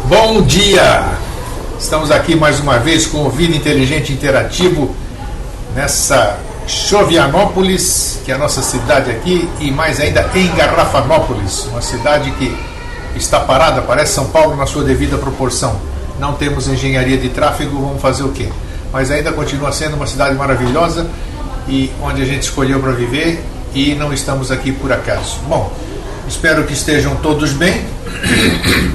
Bom dia! Estamos aqui mais uma vez com o Vida Inteligente Interativo nessa Chovianópolis, que é a nossa cidade aqui, e mais ainda em Garrafanópolis, uma cidade que está parada, parece São Paulo na sua devida proporção. Não temos engenharia de tráfego, vamos fazer o quê? Mas ainda continua sendo uma cidade maravilhosa e onde a gente escolheu para viver e não estamos aqui por acaso. Bom, espero que estejam todos bem.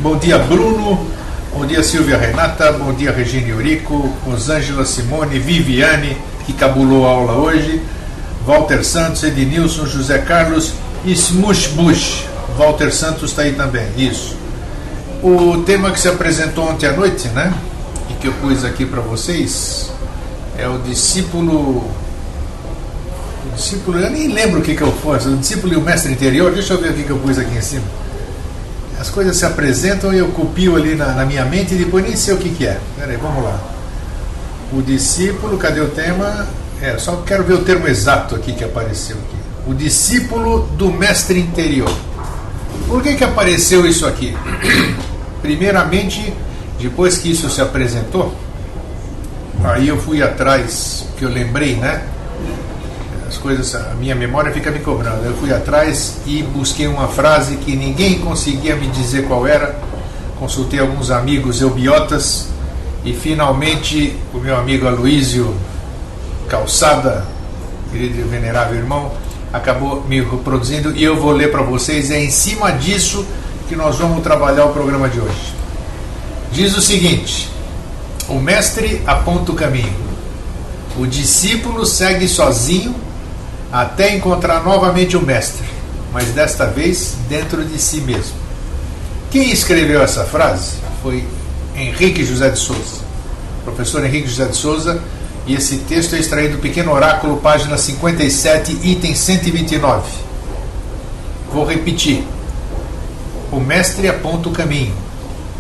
Bom dia, Bruno. Bom dia, Silvia Renata. Bom dia, Regina Eurico, Rosângela, Simone, Viviane, que cabulou a aula hoje, Walter Santos, Ednilson, José Carlos e Smush Bush. Walter Santos está aí também, isso. O tema que se apresentou ontem à noite, né, e que eu pus aqui para vocês, é o discípulo, eu nem lembro o que eu fosse, o discípulo e o mestre interior. Deixa eu ver o que eu pus aqui em cima. As coisas se apresentam e eu copio ali na minha mente e depois nem sei o que é. Peraí, vamos lá. O discípulo, cadê o tema? Só quero ver o termo exato aqui que apareceu aqui. O discípulo do mestre interior. Por que apareceu isso aqui? Primeiramente, depois que isso se apresentou, aí eu fui atrás, que eu lembrei, né? As coisas, a minha memória fica me cobrando. Eu fui atrás e busquei uma frase que ninguém conseguia me dizer qual era. Consultei alguns amigos eubiotas e finalmente o meu amigo Aloísio Calçada, querido e venerável irmão, acabou me reproduzindo e eu vou ler para vocês. É em cima disso que nós vamos trabalhar o programa de hoje. Diz o seguinte: o mestre aponta o caminho, o discípulo segue sozinho até encontrar novamente o mestre, mas desta vez dentro de si mesmo. Quem escreveu essa frase foi Henrique José de Souza, professor Henrique José de Souza, e esse texto é extraído do Pequeno Oráculo, página 57, item 129. Vou repetir: o mestre aponta o caminho,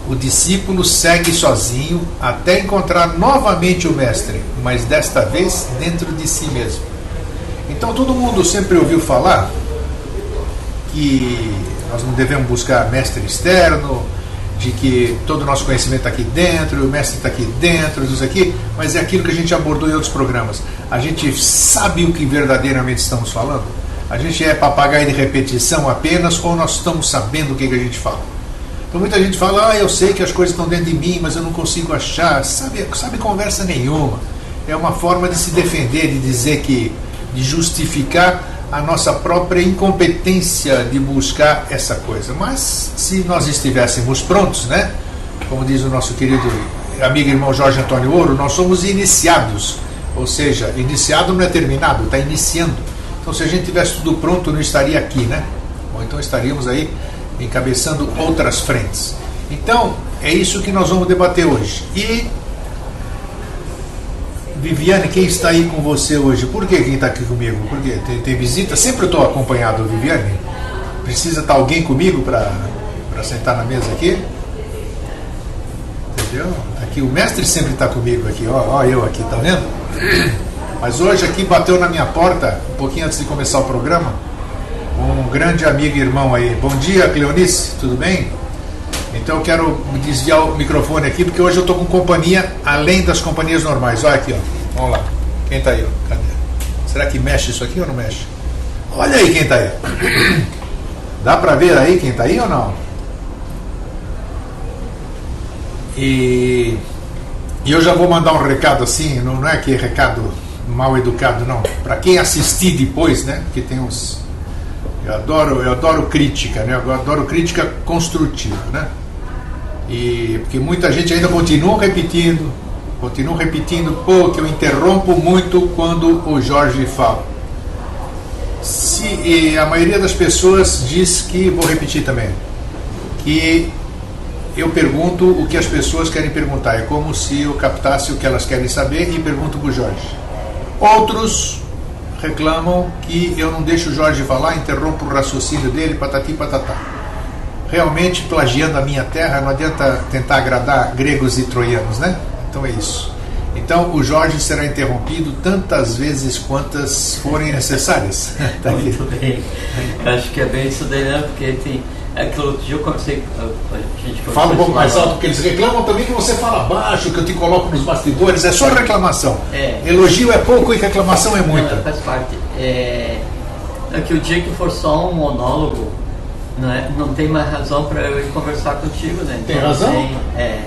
o discípulo segue sozinho até encontrar novamente o mestre, mas desta vez dentro de si mesmo. Então todo mundo sempre ouviu falar que nós não devemos buscar mestre externo, de que todo o nosso conhecimento está aqui dentro, o mestre está aqui dentro, isso aqui, mas é aquilo que a gente abordou em outros programas. A gente sabe o que verdadeiramente estamos falando? A gente é papagaio de repetição apenas, ou nós estamos sabendo o que a gente fala? Então muita gente fala: eu sei que as coisas estão dentro de mim, mas eu não consigo achar. Sabe conversa nenhuma. É uma forma de se defender, de dizer que, de justificar a nossa própria incompetência de buscar essa coisa. Mas se nós estivéssemos prontos, né, como diz o nosso querido amigo e irmão Jorge Antônio Ouro, nós somos iniciados, ou seja, iniciado não é terminado, está iniciando. Então se a gente tivesse tudo pronto, não estaria aqui, né? Ou então estaríamos aí encabeçando outras frentes. Então é isso que nós vamos debater hoje. E Viviane, quem está aí com você hoje? Por que quem está aqui comigo? Porque tem visita? Sempre eu estou acompanhado, Viviane. Precisa estar alguém comigo para sentar na mesa aqui? Entendeu? Aqui, o mestre sempre está comigo aqui, ó, eu aqui, tá vendo? Mas hoje aqui bateu na minha porta, um pouquinho antes de começar o programa, um grande amigo e irmão aí. Bom dia, Cleonice, tudo bem? Então eu quero desviar o microfone aqui, porque hoje eu estou com companhia além das companhias normais. Olha aqui, ó. Vamos lá. Quem está aí? Ó? Cadê? Será que mexe isso aqui ou não mexe? Olha aí quem está aí. Dá para ver aí quem está aí ou não? E eu já vou mandar um recado assim, não é que é recado mal educado, não. Para quem assistir depois, né? Porque tem uns... Eu adoro crítica, né? Eu adoro crítica construtiva, né? E porque muita gente ainda continua repetindo, que eu interrompo muito quando o Jorge fala. E a maioria das pessoas diz que, vou repetir também, que eu pergunto o que as pessoas querem perguntar. É como se eu captasse o que elas querem saber e pergunto para o Jorge. Outros reclamam que eu não deixo o Jorge falar, interrompo o raciocínio dele, patati patatá. Realmente, plagiando a minha terra, não adianta tentar agradar gregos e troianos, né? Então é isso. Então o Jorge será interrompido tantas vezes quantas forem necessárias. Tá. Muito bem. Acho que é bem isso daí, né? Porque É que outro dia eu conversei, a gente Fala um pouco mais alto, porque eles reclamam também que você fala baixo, que eu te coloco nos bastidores, é só reclamação. Elogio é pouco e reclamação é muita. Não, faz parte. É que o dia que for só um monólogo, não tem mais razão para eu ir conversar contigo, né? Então, tem razão? Não é?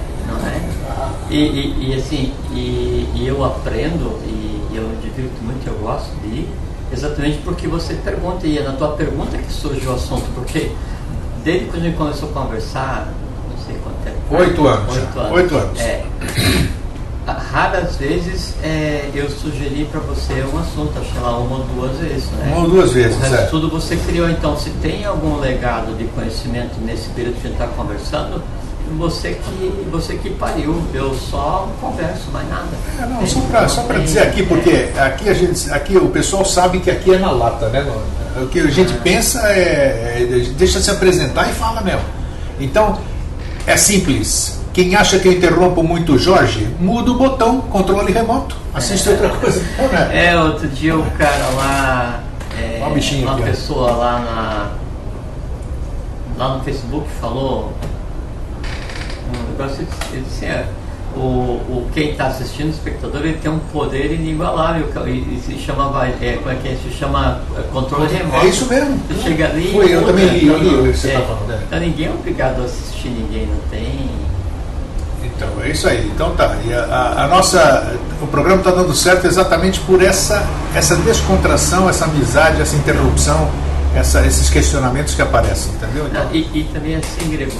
E assim, eu aprendo e eu me divirto muito, eu gosto de ir, exatamente porque você pergunta, e é na tua pergunta que surge o assunto, porque desde quando a gente começou a conversar, não sei quanto tempo. 8 anos. 8 anos. Raras vezes eu sugeri para você um assunto, acho que lá uma ou duas vezes, né? Uma ou duas vezes, o resto tudo você criou. Então, se tem algum legado de conhecimento nesse período que a gente está conversando, você que pariu, eu só converso, mais nada. Só para dizer aqui, porque aqui o pessoal sabe que aqui é na lata, né? O que a gente pensa deixa se apresentar e fala mesmo. Então, é simples. Quem acha que eu interrompo muito o Jorge, muda o botão, controle remoto, assiste outra coisa. Outro dia o cara lá, uma pessoa lá no Facebook falou um negócio, ele disse quem está assistindo, o espectador, ele tem um poder inigualável e se chama, se chama controle remoto. É isso mesmo. Você chega ali. Eu também li o que você está falando. Então ninguém é obrigado a assistir, ninguém não tem. Então, é isso aí. Então tá. E o programa está dando certo exatamente por essa descontração, essa amizade, essa interrupção, esses questionamentos que aparecem, entendeu? Então, e também assim, Grego,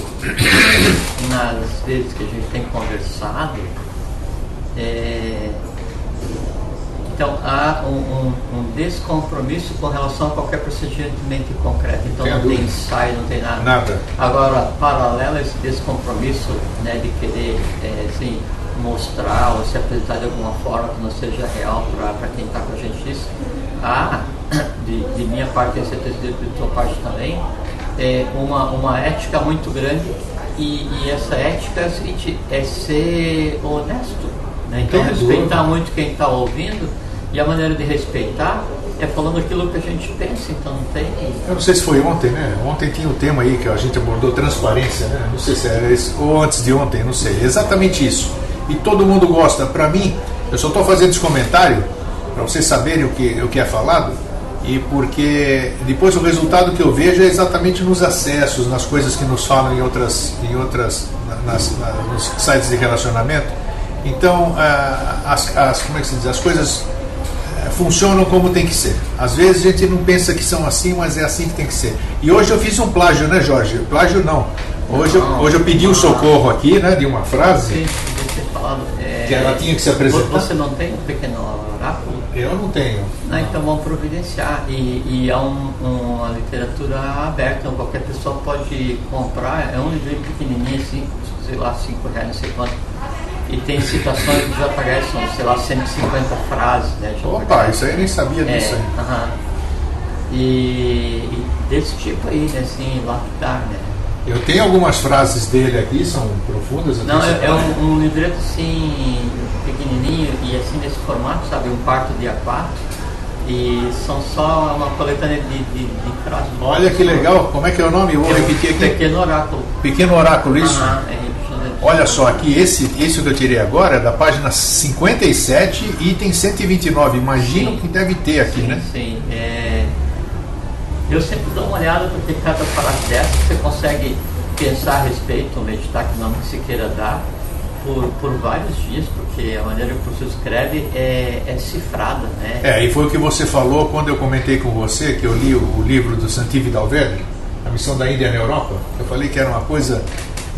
nas vezes que a gente tem conversado, então há um descompromisso com relação a qualquer procedimento concreto. Então não tem ensaio, não tem nada. Agora, paralelo a esse descompromisso, né, de querer assim, mostrar ou se apresentar de alguma forma que não seja real para quem está com a gente isso, de minha parte, tenho certeza de tua parte também, uma ética muito grande e essa ética é o seguinte, é ser honesto, né? Então respeitar muito quem está ouvindo, e a maneira de respeitar é falando aquilo que a gente pensa, então não tem. Eu não sei se foi ontem, né? Ontem tinha um tema aí que a gente abordou, transparência, né? Não sei se era esse, ou antes de ontem, não sei. Exatamente isso. E todo mundo gosta. Para mim, eu só estou fazendo esse comentário para vocês saberem o que é falado, e porque depois o resultado que eu vejo é exatamente nos acessos, nas coisas que nos falam nos sites de relacionamento. Então, como é que se diz? As coisas funcionam como tem que ser. Às vezes a gente não pensa que são assim, mas é assim que tem que ser. E hoje eu fiz um plágio, né, Jorge? Plágio não. Hoje eu pedi um socorro aqui, né, de uma frase. Sim, ter falado. Que ela tinha que se apresentar. Você não tem um pequeno oráculo? Eu não tenho. Então vamos providenciar. E é uma literatura aberta, então qualquer pessoa pode comprar. É um livro pequenininho, assim, sei lá, R$5, não sei quanto. E tem citações de JHS, são, sei lá, 150 frases, né? Opa, isso aí eu nem sabia disso aí. E desse tipo aí, né? Assim, lapidar, né? Eu tenho algumas frases dele aqui, são profundas. Não, é um livreto assim, pequenininho e assim nesse formato, sabe? Um quarto de A4. E são só uma coletânea de frases. Olha que legal, como é que é o nome? Eu vou repetir aqui. Pequeno Oráculo. Pequeno Oráculo, isso? Olha só, aqui esse que eu tirei agora é da página 57, item 129. Imagino que deve ter aqui, né? Sim, eu sempre dou uma olhada, porque cada frase dessa você consegue pensar a respeito, meditar, que nome que se queira dar, por vários dias, porque a maneira que o professor escreve é cifrada, né? E foi o que você falou quando eu comentei com você, que eu li o livro do Santivi Dalverde, A Missão da Índia na Europa. Eu falei que era uma coisa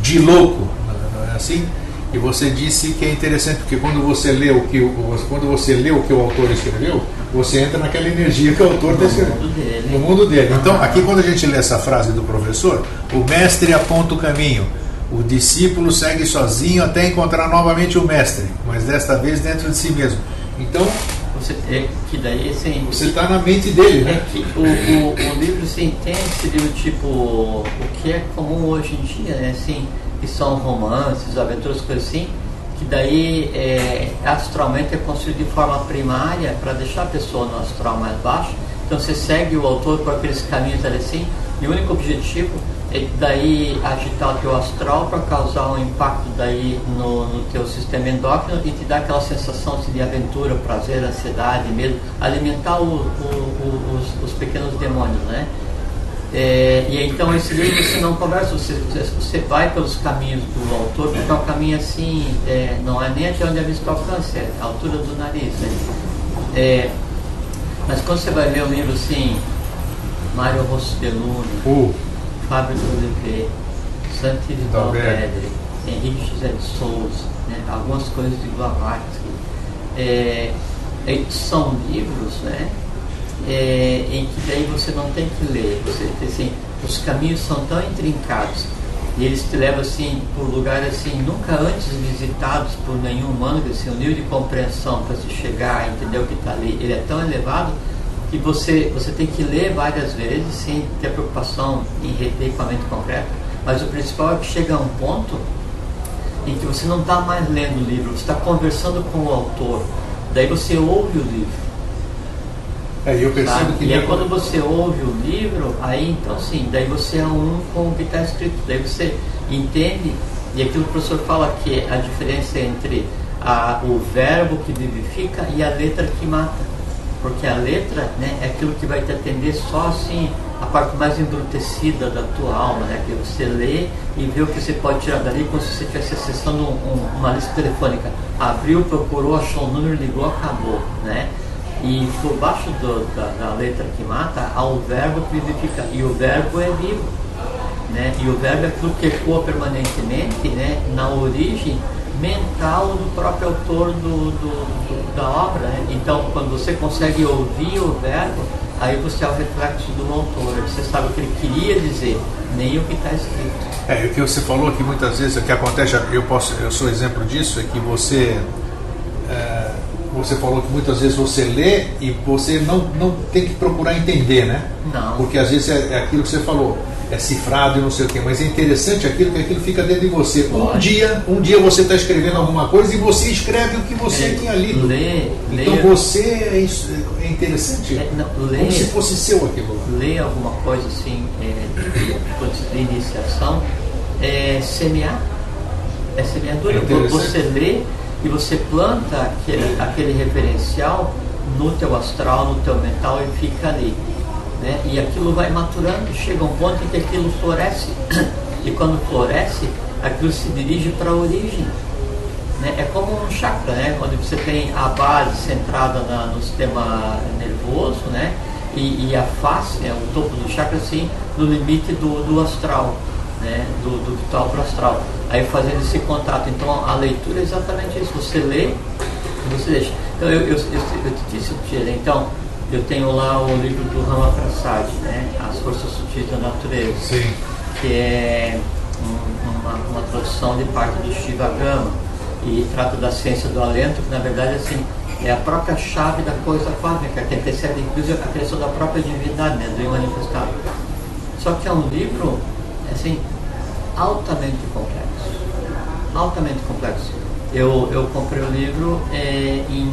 de louco, não é assim? E você disse que é interessante, porque quando você lê o que o autor escreveu, você entra naquela energia que o autor está escrevendo. No mundo dele. Então, aqui quando a gente lê essa frase do professor, o mestre aponta o caminho, o discípulo segue sozinho até encontrar novamente o mestre, mas desta vez dentro de si mesmo. Então, você está na mente dele, né? O livro se entende do tipo, o que é comum hoje em dia, né? Assim, que são romances, aventuras, coisas assim, que daí astralmente é construído de forma primária para deixar a pessoa no astral mais baixo. Então você segue o autor por aqueles caminhos ali assim, e o único objetivo daí agitar o teu astral para causar um impacto daí no teu sistema endócrino e te dar aquela sensação assim, de aventura, prazer, ansiedade, medo, alimentar os pequenos demônios, né? E então esse livro você não conversa, você vai pelos caminhos do autor, porque é um caminho assim, não é nem até onde a vista alcança, é a altura do nariz, né? Mas quando você vai ler um livro assim, Mário Rosselluno, Fábio de Oliveira, Santi de Valverde, Henrique José de Souza, né? Algumas coisas de Blavatsky, são livros, né? Em que daí você não tem que ler, assim, os caminhos são tão intrincados e eles te levam assim por lugares assim nunca antes visitados por nenhum humano, que assim, o nível de compreensão para se chegar a entender o que está ali, ele é tão elevado que você tem que ler várias vezes sem ter preocupação em reter equipamento concreto, mas o principal é que chega a um ponto em que você não está mais lendo o livro, você está conversando com o autor, daí você ouve o livro. Eu percebo que... E aí quando você ouve o livro, aí então sim, daí você é um com o que está escrito, daí você entende, e aquilo que o professor fala que a diferença entre o verbo que vivifica e a letra que mata, porque a letra, né, é aquilo que vai te atender só assim, a parte mais embrutecida da tua alma, né, que você lê e vê o que você pode tirar dali como se você estivesse acessando uma lista telefônica, abriu, procurou, achou o número, ligou, acabou, né? E por baixo da letra que mata há o verbo que vivifica, e o verbo é vivo, né? E o verbo é aquilo que ecoa permanentemente, né? Na origem mental do próprio autor da obra, né? Então quando você consegue ouvir o verbo, aí você é o reflexo do autor, você sabe o que ele queria dizer, nem o que está escrito. O que você falou aqui muitas vezes, o que acontece, eu sou exemplo disso, é que você falou que muitas vezes você lê e você não tem que procurar entender, né? Não. Porque às vezes é aquilo que você falou, é cifrado e não sei o quê, mas é interessante aquilo que aquilo fica dentro de você. Um dia você está escrevendo alguma coisa e você escreve o que você tinha lido. Então você é interessante, como se fosse seu aquilo. Ler alguma coisa assim, de iniciação, é semear. É semeadura. Você lê e você planta aquele referencial no teu astral, no teu mental, e fica ali, né? E aquilo vai maturando, chega um ponto em que aquilo floresce, e quando floresce, aquilo se dirige para a origem, né? É como um chakra, né? Onde você tem a base centrada no sistema nervoso, né? E a face, né? O topo do chakra, assim, no limite do astral, né? Do vital para o astral, aí fazendo esse contato. Então a leitura é exatamente isso, você lê e você deixa. Então eu te disse, então eu tenho lá o livro do Rama Prasad, né? As Forças Sutis da Natureza. Sim. Que é uma tradução de parte do Shiva Gama, e trata da ciência do alento, que na verdade assim, é a própria chave da coisa cósmica, que antecede inclusive a criação da própria divindade, né? Do manifestado. Só que é um livro assim, altamente complexo. Eu comprei o livro em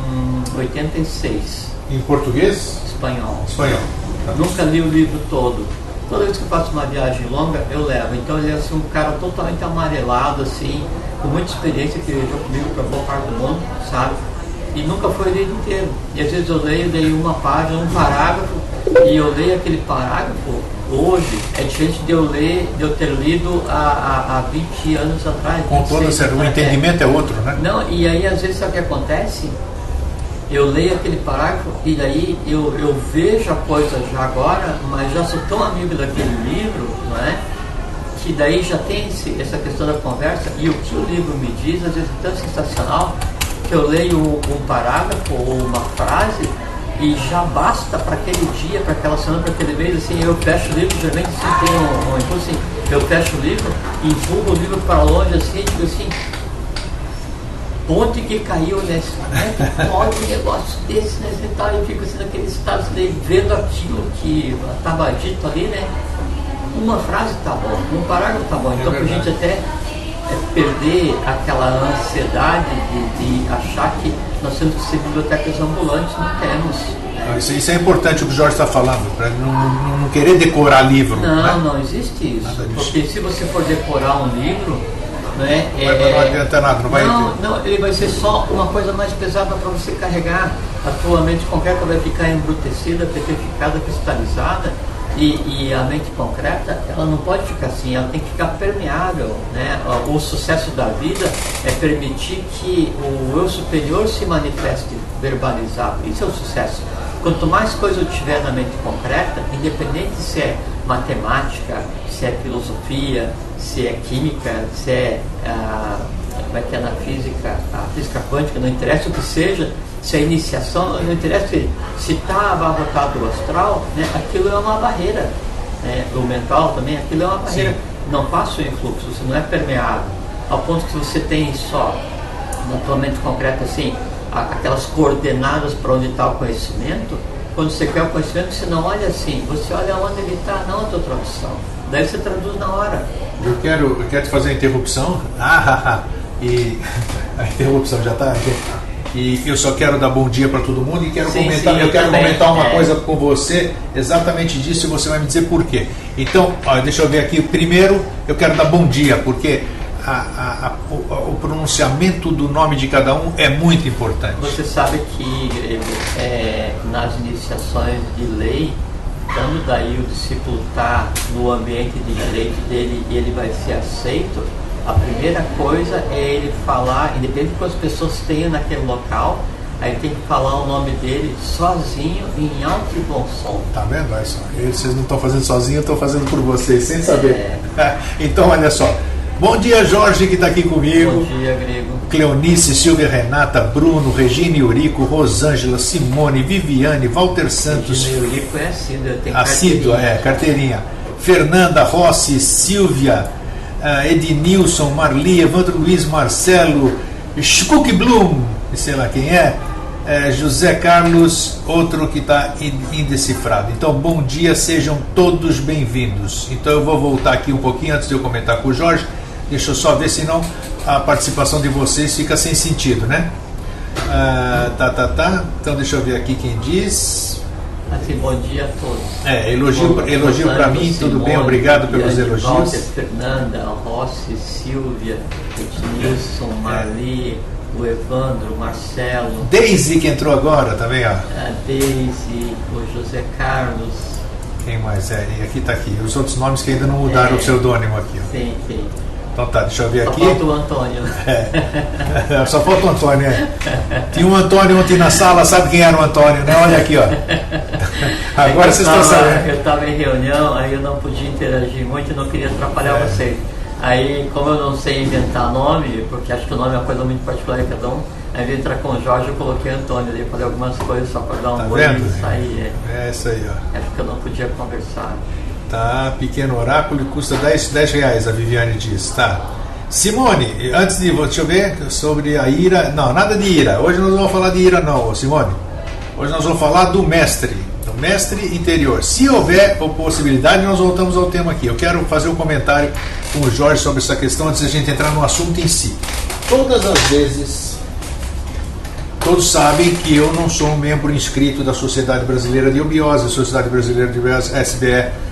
86. Em português? Espanhol. Tá. Nunca li o livro todo. Toda vez que eu faço uma viagem longa, eu levo. Então ele é assim, um cara totalmente amarelado, assim, com muita experiência, que viajou comigo para boa parte do mundo, sabe? E nunca foi lido inteiro. E às vezes eu leio daí uma página, um parágrafo, e eu leio aquele parágrafo hoje, é diferente de eu ter lido há 20 anos atrás. Com toda certeza, o entendimento é outro, né? Não, e aí às vezes sabe o que acontece? Eu leio aquele parágrafo e daí eu vejo a coisa já agora, mas já sou tão amigo daquele livro, não é? Que daí já tem essa questão da conversa, e o que o livro me diz, às vezes é tão sensacional, que eu leio um parágrafo ou uma frase e já basta para aquele dia, para aquela semana, para aquele mês. Assim, eu fecho o livro, geralmente assim, tem um impulso assim, eu fecho o livro, empurro o livro para longe assim, digo assim, onde que caiu nesse, né? Pode um negócio desse, né? E tal, eu fico assim naquele estado, assim, vendo aquilo que estava dito ali, né? Uma frase tá bom, um parágrafo tá bom, então pra gente até perder aquela ansiedade de achar que nós temos que ser bibliotecas ambulantes, não temos. Isso é importante o que o Jorge está falando, para não querer decorar livro. Não, né? não existe isso. Porque se você for decorar um livro, né, não adianta nada, não vai. Não, ele vai ser só uma coisa mais pesada para você carregar. A tua mente concreta vai ficar embrutecida, petrificada, cristalizada. E a mente concreta, ela não pode ficar assim, ela tem que ficar permeável, né? O sucesso da vida é permitir que o eu superior se manifeste verbalizado. Isso é o sucesso. Quanto mais coisa eu tiver na mente concreta, independente se é matemática, se é filosofia, se é química, se é como é que é na física, a física quântica, não interessa o que seja, se é iniciação, não interessa se está abarrotado o astral, né, aquilo é uma barreira, né, o mental também, aquilo é uma barreira. Sim. Não passa o influxo, você não é permeável, ao ponto que você tem só, na tua mente concreta, assim, aquelas coordenadas para onde está o conhecimento. Quando você quer o conhecimento, você não olha assim, você olha onde ele está, não a tua tradução. Daí você traduz na hora. Eu quero te fazer uma interrupção. E a interrupção já está aqui. E eu só quero dar bom dia para todo mundo e quero comentar. Eu quero comentar uma coisa com você exatamente disso e você vai me dizer por quê. Então, deixa eu ver aqui. Primeiro, eu quero dar bom dia, porque o pronunciamento do nome de cada um é muito importante. Você sabe que nas iniciações de lei, quando daí o discípulo está no ambiente de direito dele e ele vai ser aceito, a primeira coisa é ele falar, independente de quantas pessoas tenham naquele local, aí tem que falar o nome dele sozinho, em alto e bom som. Tá vendo? Olha só, vocês não estão fazendo sozinho, eu estou fazendo por vocês, sem saber. Então, olha só. Bom dia, Jorge, que está aqui comigo. Bom dia, Grego. Cleonice, Silvia, Renata, Bruno, Regina Eurico, Rosângela, Simone, Viviane, Walter Santos. Regina Eurico é assídua, tem assídua, carteirinha. Fernanda, Rossi, Silvia, Ednilson, Marli, Evandro Luiz, Marcelo, Scook Bloom, sei lá quem é, José Carlos, outro que está indecifrado. Então, bom dia, sejam todos bem-vindos. Então, eu vou voltar aqui um pouquinho antes de eu comentar com o Jorge. Deixa eu só ver, senão a participação de vocês fica sem sentido, né? Então, deixa eu ver aqui quem diz. Assim, bom dia a todos. Elogio para mim, Simone, tudo bem, obrigado pelos elogios. Walter, Fernanda, Rossi, Silvia, Ednilson, Marli, o Evandro, o Marcelo. Deise, que entrou agora também, ó. A Deise, o José Carlos. Quem mais é? E aqui está aqui. Os outros nomes que ainda não mudaram o pseudônimo aqui. Ó. Sim, sim. Então tá, deixa eu ver aqui. Só falta o Antônio. Só falta o Antônio, Tinha um Antônio ontem na sala, sabe quem era o Antônio, né? Olha aqui, ó. Agora vocês estão sabendo. Eu estava em reunião, aí eu não podia interagir muito e não queria atrapalhar vocês. Aí, como eu não sei inventar nome, porque acho que o nome é uma coisa muito particular de cada um, aí eu vim entrar com o Jorge, eu coloquei Antônio ali, falei algumas coisas só para dar um boi e sair. É isso aí, ó. Acho que eu não podia conversar. Tá, pequeno oráculo, custa 10 reais, a Viviane diz, tá. Simone, antes de, deixa eu ver, sobre a ira, não, nada de ira, hoje nós não vamos falar de ira não, Simone. Hoje nós vamos falar do mestre interior. Se houver possibilidade, nós voltamos ao tema aqui. Eu quero fazer um comentário com o Jorge sobre essa questão antes da gente entrar no assunto em si. Todas as vezes, todos sabem que eu não sou um membro inscrito da Sociedade Brasileira de Obiose, Sociedade Brasileira de Obiose, SBE,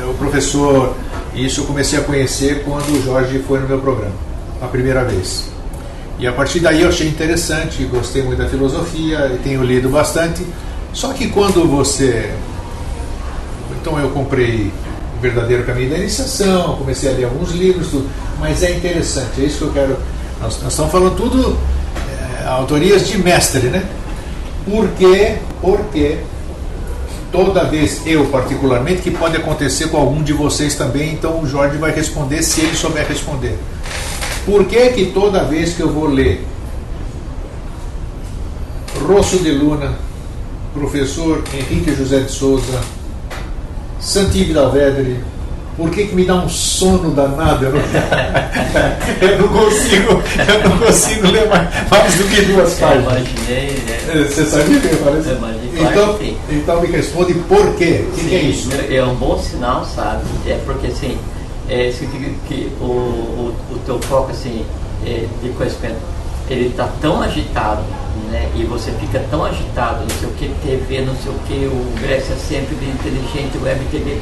o professor, isso eu comecei a conhecer quando o Jorge foi no meu programa, a primeira vez. E a partir daí eu achei interessante, gostei muito da filosofia, e tenho lido bastante. Só que quando você... Então eu comprei O Verdadeiro Caminho da Iniciação, comecei a ler alguns livros, tudo, mas é interessante, é isso que eu quero... Nós estamos falando tudo autorias de mestre, né? Por quê? Porque toda vez, eu particularmente, que pode acontecer com algum de vocês também, então o Jorge vai responder se ele souber responder. Por que toda vez que eu vou ler Rosso de Luna, professor Henrique José de Souza, Santiago Dalvedre, por que me dá um sono danado? Eu não consigo ler mais do que 2 páginas. Eu imaginei, né? Você sabia que eu falei? Eu imaginei, então me responde por quê? O que é isso? É um bom sinal, sabe? É porque assim, significa que o teu foco assim, de conhecimento ele está tão agitado, né? E você fica tão agitado, não sei o que, TV, não sei o que, o Grécia Sempre, Vida Inteligente, Web TV,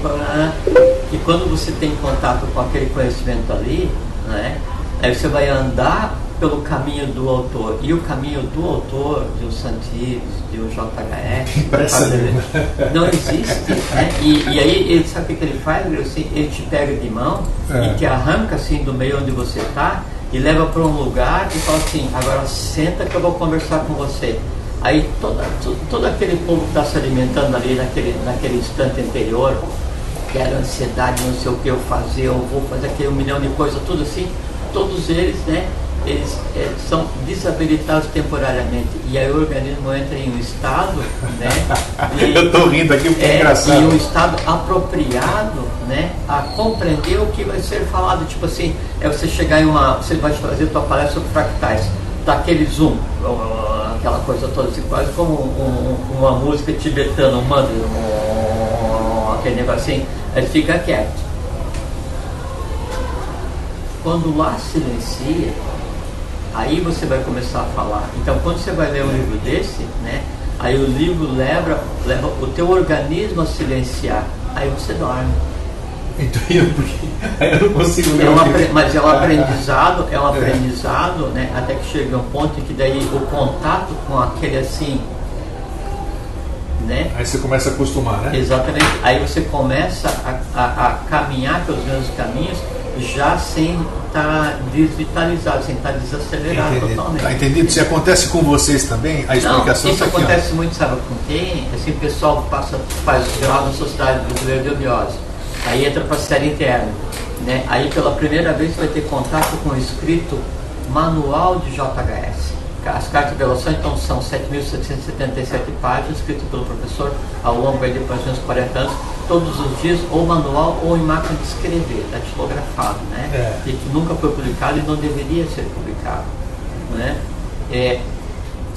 que quando você tem contato com aquele conhecimento ali, né? Aí você vai andar pelo caminho do autor. E o caminho do autor, de um Santives, de um JHS, não existe. Né? E aí, ele sabe o que ele faz? Ele te pega de mão e te arranca assim do meio onde você está e leva para um lugar e fala assim, agora senta que eu vou conversar com você. Aí todo aquele povo que está se alimentando ali naquele instante anterior, que era ansiedade, não sei o que eu fazer, eu vou fazer aquele 1 milhão de coisas, tudo assim, todos eles, né? Eles são desabilitados temporariamente e aí o organismo entra em um estado, né? Eu estou rindo aqui porque é engraçado. E um estado apropriado, né? A compreender o que vai ser falado. Tipo assim, você chegar em você vai fazer tua palestra sobre fractais, daquele zoom, aquela coisa toda assim, quase como uma música tibetana, um mantra, aquele negocinho, aí fica quieto. Quando lá silencia, aí você vai começar a falar. Então, quando você vai ler um livro desse, né, aí o livro leva o teu organismo a silenciar. Aí você dorme. Então, eu não consigo ler. Mas é um aprendizado, aprendizado, né, até que chega um ponto em que daí o contato com aquele assim, né? Aí você começa a acostumar, né? Exatamente. Aí você começa a caminhar pelos mesmos caminhos, já sem estar desvitalizado, sem estar desacelerado. Entendido. Totalmente. Tá entendido? Se acontece com vocês também, a explicação Não, isso tá aqui, acontece muito, sabe com quem? Assim, o pessoal faz grau na Sociedade Brasileira de Obiose, aí entra para a série interna, né? Aí pela primeira vez vai ter contato com o escrito manual de JHS. As cartas de revelação, então, são 7.777 páginas, escritas pelo professor ao longo de depois de uns 40 anos, todos os dias, ou manual ou em máquina de escrever, está tipografado, né? E que nunca foi publicado e não deveria ser publicado, né?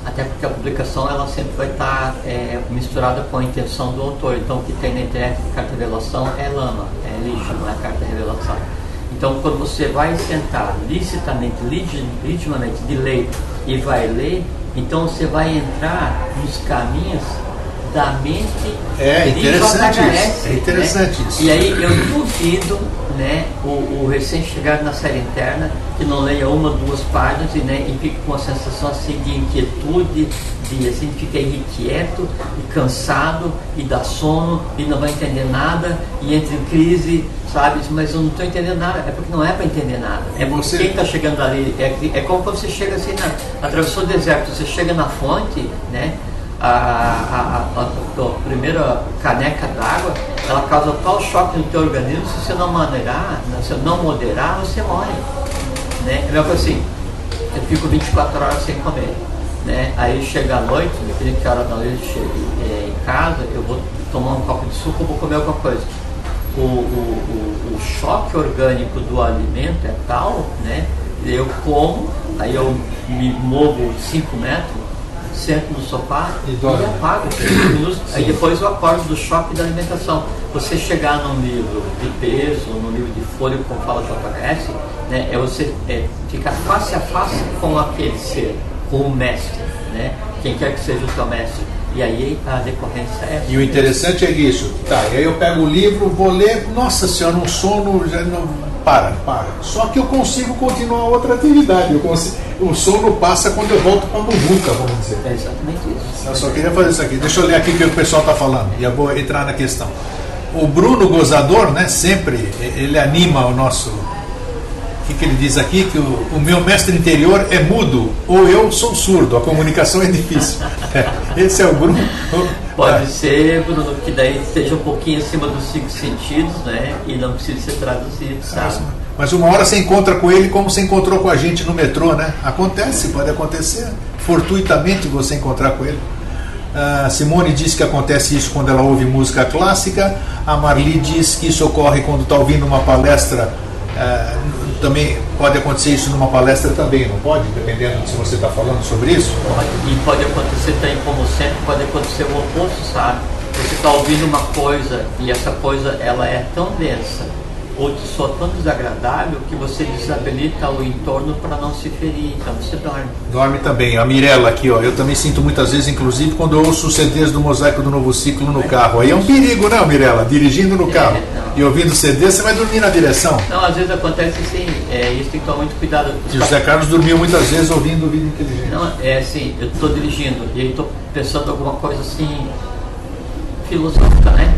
Até porque a publicação ela sempre vai estar misturada com a intenção do autor. Então, o que tem na internet de carta de revelação é lama, é lixo, não é carta de revelação. Então, quando você vai sentar licitamente, legitimamente de lei e vai ler, então você vai entrar nos caminhos da mente de JHS. É interessante né? isso. E aí eu duvido, né, o recém-chegado na série interna que não leia 1 ou 2 páginas e fique com uma sensação assim de inquietude, assim, fica irrequieto e cansado e dá sono e não vai entender nada e entra em crise, sabe? Mas eu não estou entendendo nada. É porque não é para entender nada. É porque quem está chegando ali é como quando você chega assim, atravessou o deserto, você chega na fonte, né? A primeira caneca d'água, ela causa tal choque no teu organismo, se você não moderar, você morre, né? É mesmo assim, eu fico 24 horas sem comer, né? Aí chega a noite, dependendo de que hora da noite eu chego em casa, eu vou tomar um copo de suco ou vou comer alguma coisa. O choque orgânico do alimento é tal, né? Eu como, aí eu me movo 5 metros, sento no sofá e apago 5 minutos, aí depois eu acordo do choque da alimentação. Você chegar num livro de peso, num livro de fôlego, como fala JHS, né, é você ficar face a face com aquele ser, com o mestre, né, quem quer que seja o seu mestre. E aí a decorrência é... E o interessante é isso, tá, e aí eu pego o livro, vou ler, nossa senhora, um sono, já não... Para. Só que eu consigo continuar outra atividade, o sono passa quando eu volto para a muvuca, vamos dizer. É exatamente isso. Eu só queria fazer isso aqui, deixa eu ler aqui o que o pessoal está falando, e eu vou entrar na questão. O Bruno Gozador, né, sempre, ele anima o nosso... O que ele diz aqui? Que o meu mestre interior é mudo, ou eu sou surdo, a comunicação é difícil. Esse é o Bruno. Pode ser, Bruno, que daí esteja um pouquinho acima dos 5 sentidos, né? E não precisa ser traduzido, sabe? Mas uma hora você encontra com ele como você encontrou com a gente no metrô, né? Acontece, pode acontecer. Fortuitamente você encontrar com ele. A Simone diz que acontece isso quando ela ouve música clássica. A Marli diz que isso ocorre quando está ouvindo uma palestra. Também pode acontecer isso numa palestra também, não pode? Dependendo de se você está falando sobre isso. Pode, e pode acontecer também, como sempre, pode acontecer o oposto, sabe? Você está ouvindo uma coisa e essa coisa ela é tão densa ou te soa tão desagradável que você desabilita o entorno para não se ferir, então você dorme. Dorme também. A Mirella aqui, ó, eu também sinto muitas vezes, inclusive quando eu ouço os CDs do Mosaico do Novo Ciclo no carro. Aí é um perigo, né, Mirella? Dirigindo no carro e ouvindo CD, você vai dormir na direção. Não, às vezes acontece assim, isso tem que tomar muito cuidado. E o José Carlos dormiu muitas vezes ouvindo o vídeo inteligente. Não, é assim, eu estou dirigindo e aí estou pensando alguma coisa assim, filosófica, né?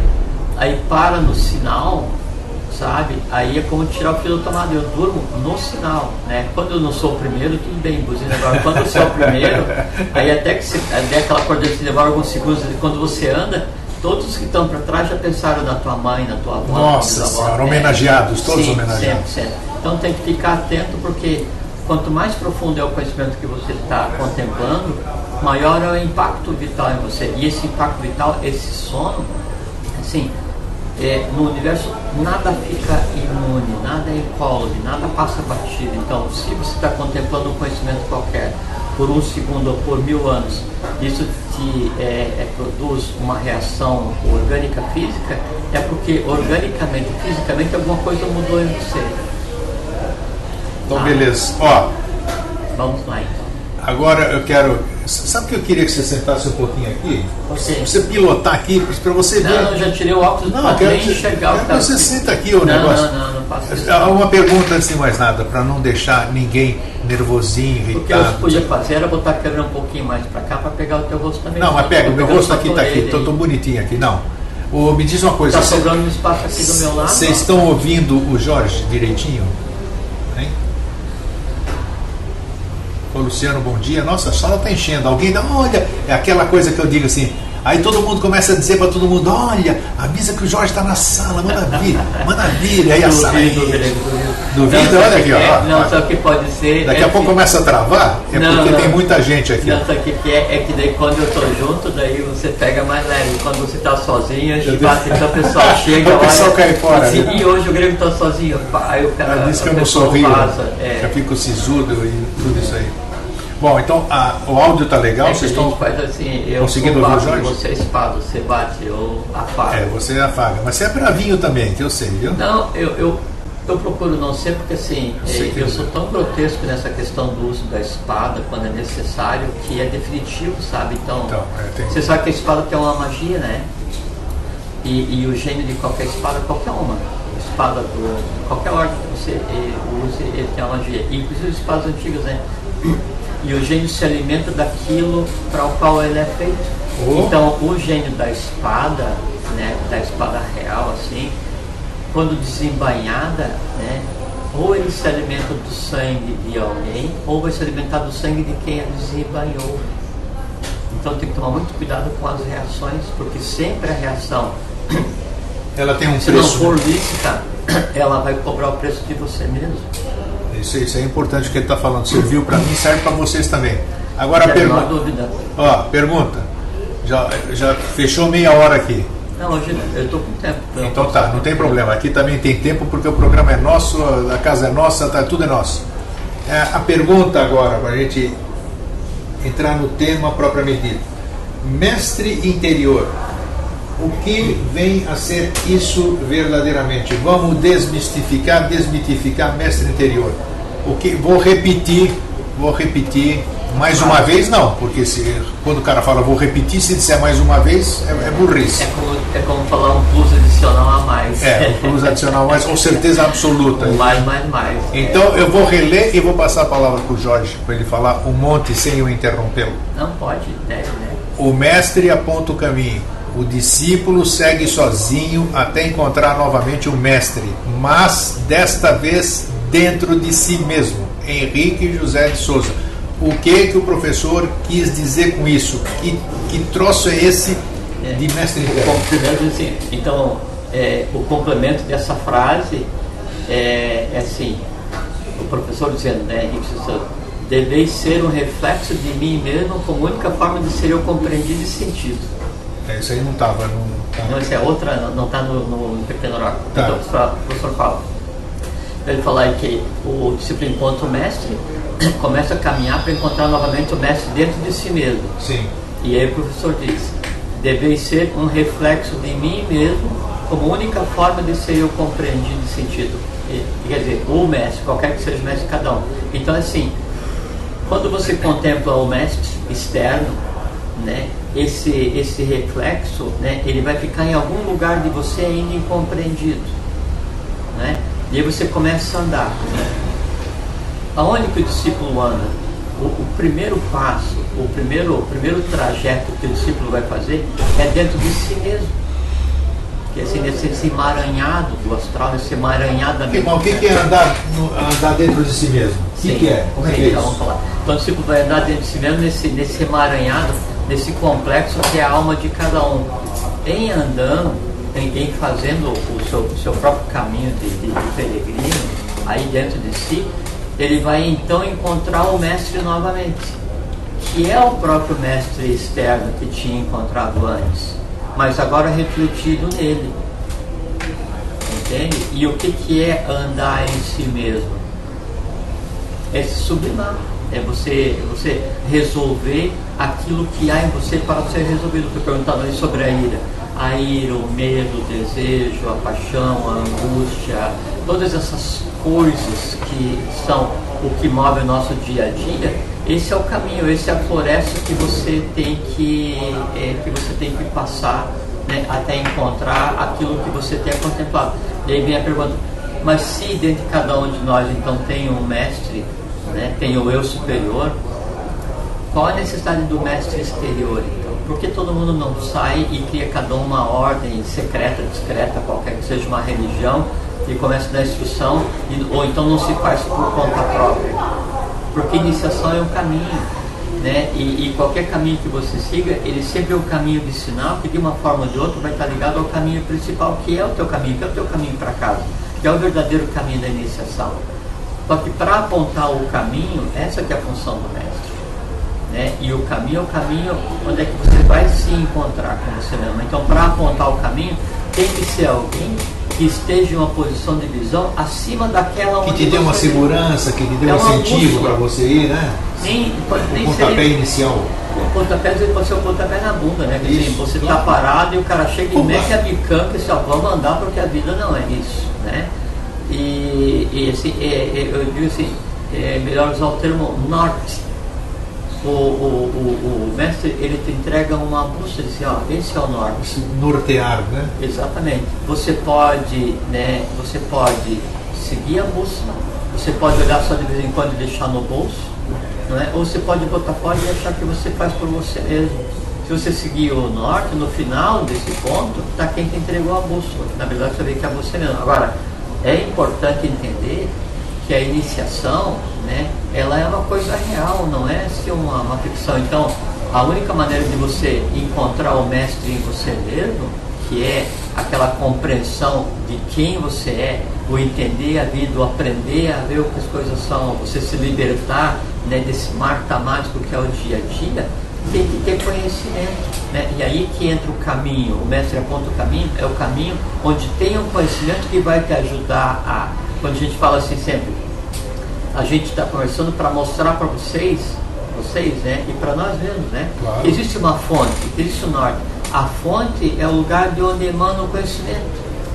Aí para no sinal, sabe? Aí é como tirar o fio tomado. Eu durmo no sinal, né? Quando eu não sou o primeiro, tudo bem, buzina. Agora, quando eu sou o primeiro, aí até que você, aquela coordenação demora alguns segundos. Quando você anda, todos que estão para trás já pensaram na tua mãe, na tua avó. Nossa senhora, homenageados, todos sim, homenageados. Sempre. Então tem que ficar atento, porque quanto mais profundo é o conhecimento que você está contemplando, maior é o impacto vital em você. E esse impacto vital, esse sono, assim, no universo nada fica imune, nada é incólume, nada passa batido. Então, se você está contemplando um conhecimento qualquer por 1 segundo ou por 1000 anos, isso te produz uma reação orgânica física, é porque organicamente, fisicamente, alguma coisa mudou em você. Então, beleza. Ó, vamos lá, então. Agora eu quero... Sabe que eu queria que você sentasse um pouquinho aqui? Okay. Você pilotar aqui, para você ver... Não, já tirei o óculos para nem enxergar o que você senta aqui o negócio. Não faço isso. Uma pergunta antes de mais nada, para não deixar ninguém nervosinho, irritado. O que eu podia fazer era botar a câmera um pouquinho mais para cá para pegar o teu rosto também. Não, mas pega, o meu rosto aqui está aqui, estou bonitinho aqui. Não. Me diz uma coisa... Está sobrando um espaço aqui do meu lado. Vocês estão ouvindo o Jorge direitinho? Hein? Ô Luciano, bom dia. Nossa, a sala está enchendo. Alguém dá, olha, é aquela coisa que eu digo assim. Aí todo mundo começa a dizer para todo mundo, olha, avisa que o Jorge está na sala, manda vir. Aí a sala. Duvida, olha aqui, ó. Não, só que pode ser. Daqui a pouco começa a travar, porque tem muita gente aqui. Não, só que é que daí quando eu estou junto, daí você pega mais leve. Quando você está sozinho, a gente bate, então o pessoal chega, o pessoal cai fora. Assim, né? E hoje o Grêmio está sozinho. Aí o cara diz que eu não sorrio, já fico sisudo e tudo isso aí. Bom, então o áudio está legal, vocês estão assim, conseguindo ouvir o Jorge? Você espada, você bate, eu afago. Você afaga, mas você é bravinho também, que eu sei, viu? Não, eu procuro não ser, porque assim, eu sou tão grotesco nessa questão do uso da espada quando é necessário, que é definitivo, sabe? Então você sabe que a espada tem uma magia, né? E o gênio de qualquer espada, qualquer uma, espada qualquer ordem que você use, ele tem uma magia, inclusive espadas antigas, né? E o gênio se alimenta daquilo para o qual ele é feito. Então, o gênio da espada, né, da espada real, assim, quando desembainhada, né, ou ele se alimenta do sangue de alguém, ou vai se alimentar do sangue de quem a desembainhou. Então, tem que tomar muito cuidado com as reações, porque sempre a reação, ela tem um se preço. Se não for lícita, ela vai cobrar o preço de você mesmo. Isso é importante o que ele está falando. Serviu para mim, serve para vocês também. Agora a pergunta. Dúvida. Pergunta. Já fechou meia hora aqui. Não, hoje eu estou com tempo. Então tá, não tem problema. Aqui também tem tempo porque o programa é nosso, a casa é nossa, tudo é nosso. A pergunta agora, para a gente entrar no tema propriamente dito. Mestre interior. O que vem a ser isso verdadeiramente? Vamos desmitificar mestre interior. Vou repetir mais uma vez, não, porque quando o cara fala vou repetir, se disser mais uma vez, é burrice. É como falar um plus adicional a mais. Um plus adicional a mais, com certeza absoluta. Mais. Então eu vou reler e vou passar a palavra para o Jorge, para ele falar um monte sem eu interrompê-lo. Não pode, deve, né? O mestre aponta o caminho. O discípulo segue sozinho até encontrar novamente o mestre, mas desta vez dentro de si mesmo. Henrique José de Souza. O que o professor quis dizer com isso? Que troço é esse de mestre interior? Assim, então, o complemento dessa frase é assim, o professor dizendo, né, Henrique José de Souza, deveis ser um reflexo de mim mesmo como única forma de ser eu compreendido e sentido. Isso aí não estava. Não, isso é outra, não está no pequeno oráculo. Tá. Então o professor fala. Ele fala aí que o discípulo encontra o mestre, começa a caminhar para encontrar novamente o mestre dentro de si mesmo. Sim. E aí o professor diz: deveis ser um reflexo de mim mesmo como única forma de ser eu compreendido e sentido. Quer dizer, o mestre, qualquer que seja o mestre de cada um. Então, assim, quando você contempla o mestre externo, né, esse reflexo, né, ele vai ficar em algum lugar de você ainda incompreendido, né? E aí você começa a andar, né? Aonde que o discípulo anda? O primeiro passo, o primeiro trajeto que o discípulo vai fazer é dentro de si mesmo. Que é assim, esse emaranhado do astral, esse emaranhado da mente. Mas o que é andar dentro de si mesmo? O que é? Como é que é isso? Vamos falar. Então o discípulo vai andar dentro de si mesmo nesse emaranhado, nesse complexo que é a alma de cada um. Em andando, em fazendo o seu próprio caminho de peregrino, aí dentro de si, ele vai então encontrar o mestre novamente, que é o próprio mestre externo que tinha encontrado antes, mas agora refletido nele. Entende? E o que é andar em si mesmo? É se sublimar. É você resolver aquilo que há em você para ser resolvido. Estou perguntando aí sobre a ira. A ira, o medo, o desejo, a paixão, a angústia, todas essas coisas que são o que move o nosso dia a dia, esse é o caminho, esse é a floresta que você tem que passar, né, até encontrar aquilo que você tem contemplado. E aí vem a pergunta, mas se dentro de cada um de nós então tem um mestre, né, tem o eu superior, qual a necessidade do mestre exterior então? Por que todo mundo não sai e cria cada um uma ordem secreta, discreta, qualquer que seja uma religião, e começa a dar instrução, ou então não se faz por conta própria? Porque iniciação é um caminho, né? E qualquer caminho que você siga, ele sempre é um caminho de sinal que de uma forma ou de outra vai estar ligado ao caminho principal, que é o teu caminho, que é o teu caminho para casa, que é o verdadeiro caminho da iniciação. Só que para apontar o caminho, essa que é a função do mestre, né? E o caminho é o caminho onde é que você vai se encontrar com você mesmo. Então, para apontar o caminho, tem que ser alguém que esteja em uma posição de visão acima daquela onde que te dê uma segurança, que te dê um incentivo para você ir, né? Nem o pontapé inicial. O pontapé pode ser o pontapé na bunda, né? Quer dizer, você está parado e o cara chega e mete a bicanca e diz, vamos andar porque a vida não é isso, né? E assim, eu digo assim, é melhor usar o termo norte. O mestre, ele te entrega uma bússola e diz, esse é o norte. Nortear, né? Exatamente. Você pode seguir a bússola, você pode olhar só de vez em quando e deixar no bolso, não é? Ou você pode botar fora e achar que você faz por você mesmo. Se você seguir o norte, no final desse ponto, está quem te entregou a bússola. Na verdade, você vê que é você mesmo. Agora, é importante entender que a iniciação, né, ela é uma coisa real, não é assim uma ficção. Então, a única maneira de você encontrar o mestre em você mesmo, que é aquela compreensão de quem você é, o entender a vida, o aprender a ver o que as coisas são, você se libertar, né, desse mar tamático que é o dia a dia, tem que ter conhecimento, né? E aí que entra o caminho, o mestre aponta o caminho, é o caminho onde tem um conhecimento que vai te ajudar a... Quando a gente fala assim sempre, a gente está conversando para mostrar para vocês, né, e para nós mesmos, né? Claro. Existe uma fonte, existe o norte. A fonte é o lugar de onde emana o conhecimento.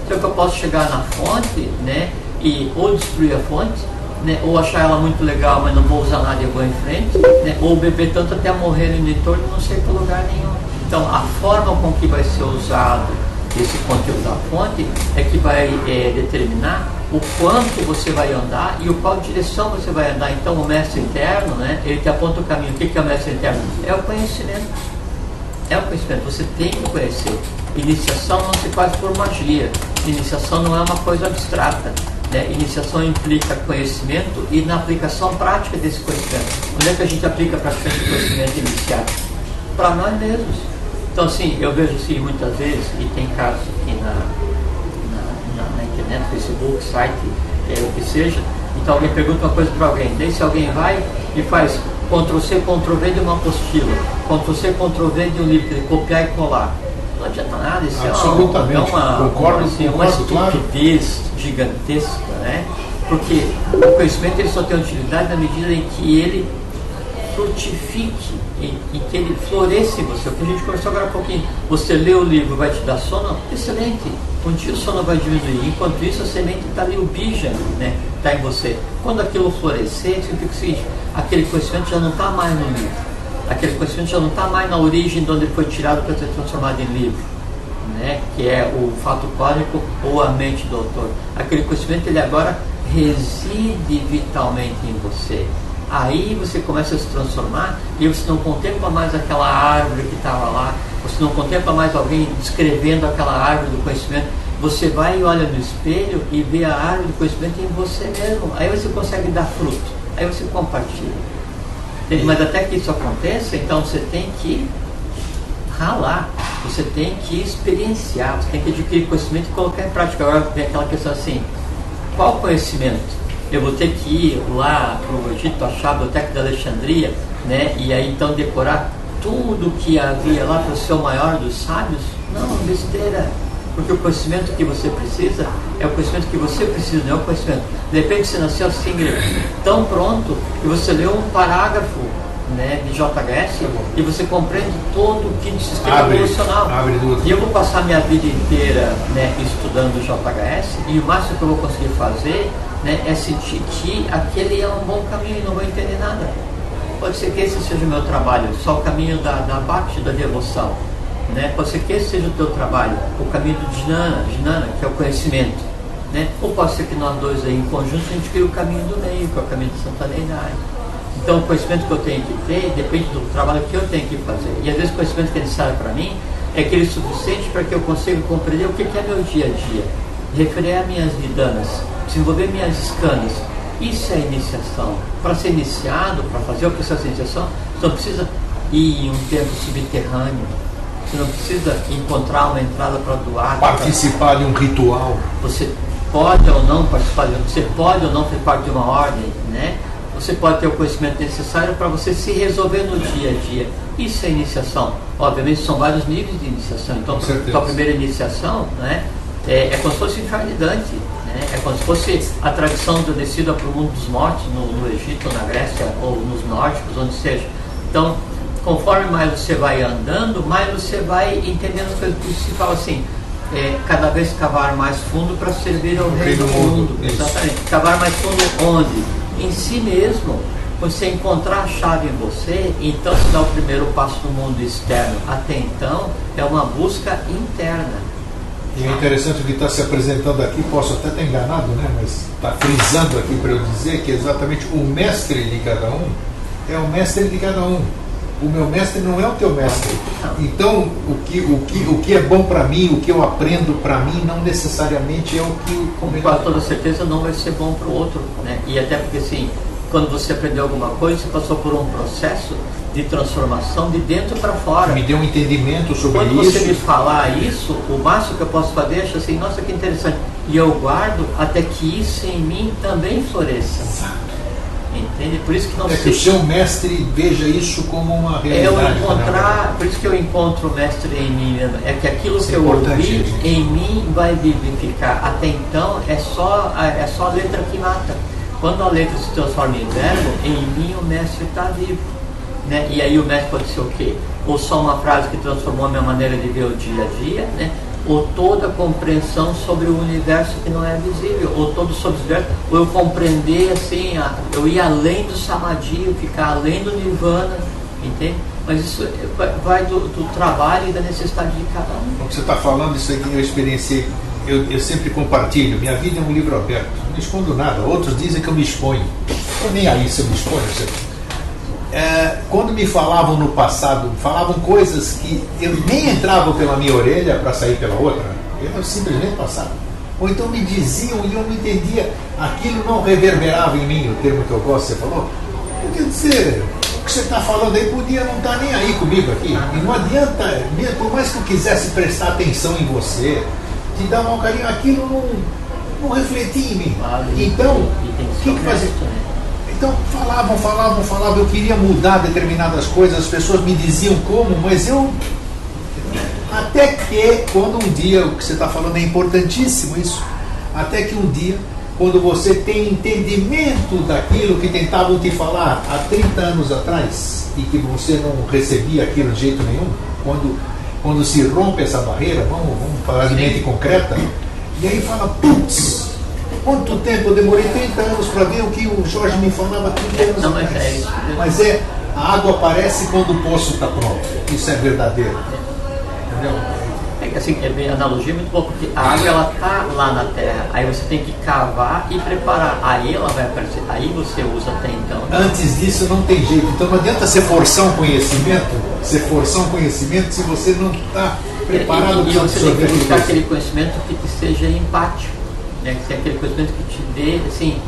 Então eu posso chegar na fonte, né, e ou destruir a fonte, né, ou achar ela muito legal, mas não vou usar nada e eu vou em frente, né, ou beber tanto até morrer no entorno e não sair para lugar nenhum. Então a forma com que vai ser usado esse conteúdo da fonte é que vai determinar o quanto você vai andar e qual direção você vai andar. Então o mestre interno, né, ele te aponta o caminho. O que é o mestre interno? É o conhecimento. É o conhecimento, você tem que conhecer. Iniciação não se faz por magia. Iniciação não é uma coisa abstrata, né? Iniciação implica conhecimento e na aplicação prática desse conhecimento. Onde é que a gente aplica praticamente o conhecimento iniciado? Para nós mesmos. Então assim, eu vejo assim muitas vezes, e tem casos aqui na internet, Facebook, site, o que seja, então alguém pergunta uma coisa para alguém, daí se alguém vai e faz Ctrl+C, Ctrl+V de uma apostila, Ctrl+C, Ctrl+V de um livro, de copiar e colar, não adianta nada, isso é uma estupidez gigantesca, né? Porque o conhecimento ele só tem utilidade na medida em que ele frutifique e que ele floresça em você. O que a gente conversou agora há pouquinho, você lê o livro, vai te dar sono, excelente. Um dia o sono vai diminuir, enquanto isso a semente está ali, o bija, né, está em você. Quando aquilo florescer, significa o seguinte, aquele conhecimento já não está mais no livro, aquele conhecimento já não está mais na origem de onde ele foi tirado para ser transformado em livro, né, que é o fato cósmico ou a mente do autor. Aquele conhecimento ele agora reside vitalmente em você. Aí você começa a se transformar e você não contempla mais aquela árvore que estava lá, você não contempla mais alguém descrevendo aquela árvore do conhecimento. Você vai e olha no espelho e vê a árvore do conhecimento em você mesmo. Aí você consegue dar fruto, aí você compartilha. Mas até que isso aconteça, então você tem que ralar, você tem que experienciar, você tem que adquirir conhecimento e colocar em prática. Agora vem aquela questão assim, qual conhecimento? Eu vou ter que ir lá para o Egito, achar a biblioteca de Alexandria, né? E aí então decorar tudo que havia lá para ser o maior dos sábios? Não, besteira. Porque o conhecimento que você precisa é o conhecimento que você precisa, não é o conhecimento. De repente você nasceu assim, tão pronto, que você leu um parágrafo, né, de JHS e você compreende todo o quinto sistema evolucional. E eu vou passar minha vida inteira, né, estudando JHS e o máximo que eu vou conseguir fazer, né, é sentir que aquele é um bom caminho e não vou entender nada. Pode ser que esse seja o meu trabalho, só o caminho da Bhakti, da devoção, né? Pode ser que esse seja o teu trabalho, o caminho do Jnana, que é o conhecimento, né? Ou pode ser que nós dois aí em conjunto a gente crie o caminho do meio, que é o caminho de santaneidade. Então o conhecimento que eu tenho que ter depende do trabalho que eu tenho que fazer. E às vezes o conhecimento que é necessário para mim é aquele suficiente para que eu consiga compreender o que é meu dia a dia, referir a minhas vidanas, desenvolver minhas escanas. Isso é iniciação. Para ser iniciado, para fazer o processo de iniciação, você não precisa ir em um templo subterrâneo, você não precisa encontrar uma entrada para doar, participar de um ritual. Você pode ou não participar de um, você pode ou não fazer parte de uma ordem, né? Você pode ter o conhecimento necessário para você se resolver no dia a dia. Isso é iniciação. Obviamente são vários níveis de iniciação. Então, a primeira iniciação, né, é como se fosse o inferno de Dante, né? É como se fosse a tradição da descida para o mundo dos mortos, no Egito, na Grécia, ou nos nórdicos, onde seja. Então, conforme mais você vai andando, mais você vai entendendo as coisas. Por isso se fala assim, cada vez cavar mais fundo para servir ao rei do mundo. Exatamente. Cavar mais fundo onde? Em si mesmo. Você encontrar a chave em você, então se dá o primeiro passo no mundo externo. Até então, é uma busca interna. E é interessante o que está se apresentando aqui, posso até estar enganado, né? Mas está frisando aqui para eu dizer que exatamente o mestre de cada um é o mestre de cada um. O meu mestre não é o teu mestre. Então, o que é bom para mim, o que eu aprendo para mim, não necessariamente é o que... Com toda certeza não vai ser bom para o outro, né? E até porque, assim, quando você aprendeu alguma coisa, você passou por um processo de transformação de dentro para fora. Me deu um entendimento sobre isso. Quando você me falar isso, o máximo que eu posso fazer é achar assim, nossa, que interessante. E eu guardo até que isso em mim também floresça. Exato. Entende? Por isso que não que o seu mestre veja isso como uma realidade. Por isso que eu encontro o mestre em mim. É que aquilo que eu ouvi em mim vai vivificar. Até então é só a letra que mata. Quando a letra se transforma em verbo, em mim o mestre está vivo. Né? E aí o mestre pode ser o quê? Ou só uma frase que transformou a minha maneira de ver o dia a dia, né? Ou toda a compreensão sobre o universo que não é visível, ou todo sobre o universo, ou eu compreender assim, eu ir além do samadhi, eu ficar além do nirvana, entende? Mas isso vai do trabalho e da necessidade de cada um. O que você está falando, isso aqui eu experienciei, eu sempre compartilho, minha vida é um livro aberto, não escondo nada, outros dizem que eu me exponho, eu nem aí se eu me exponho, quando me falavam no passado, falavam coisas que eu nem entrava pela minha orelha para sair pela outra, eu simplesmente passava. Ou então me diziam e eu não entendia, aquilo não reverberava em mim, o termo que eu gosto, você falou. Quer dizer, o que você está falando aí podia não estar nem aí comigo aqui. E não adianta, por mais que eu quisesse prestar atenção em você, te dar um carinho, aquilo não refletia em mim. Então, o que fazer? Então falavam, eu queria mudar determinadas coisas, as pessoas me diziam como, mas eu... Até que, quando um dia, o que você está falando é importantíssimo isso, até que um dia quando você tem entendimento daquilo que tentavam te falar há 30 anos atrás e que você não recebia aquilo de jeito nenhum, quando se rompe essa barreira, vamos falar de mente concreta, e aí fala, putz, quanto tempo, eu demorei 30 anos para ver o que o Jorge me falava há 30 anos atrás. Mas a água aparece quando o poço está pronto, isso é verdadeiro. Entendeu? Assim, a analogia é muito boa, porque a água ela tá lá na terra, aí você tem que cavar e preparar, aí ela vai aparecer, aí você usa até então. Antes disso não tem jeito, então não adianta você forçar um conhecimento, se você não está preparado para você tem que buscar aquele conhecimento que seja empático, né? Que seja aquele conhecimento que te dê, assim,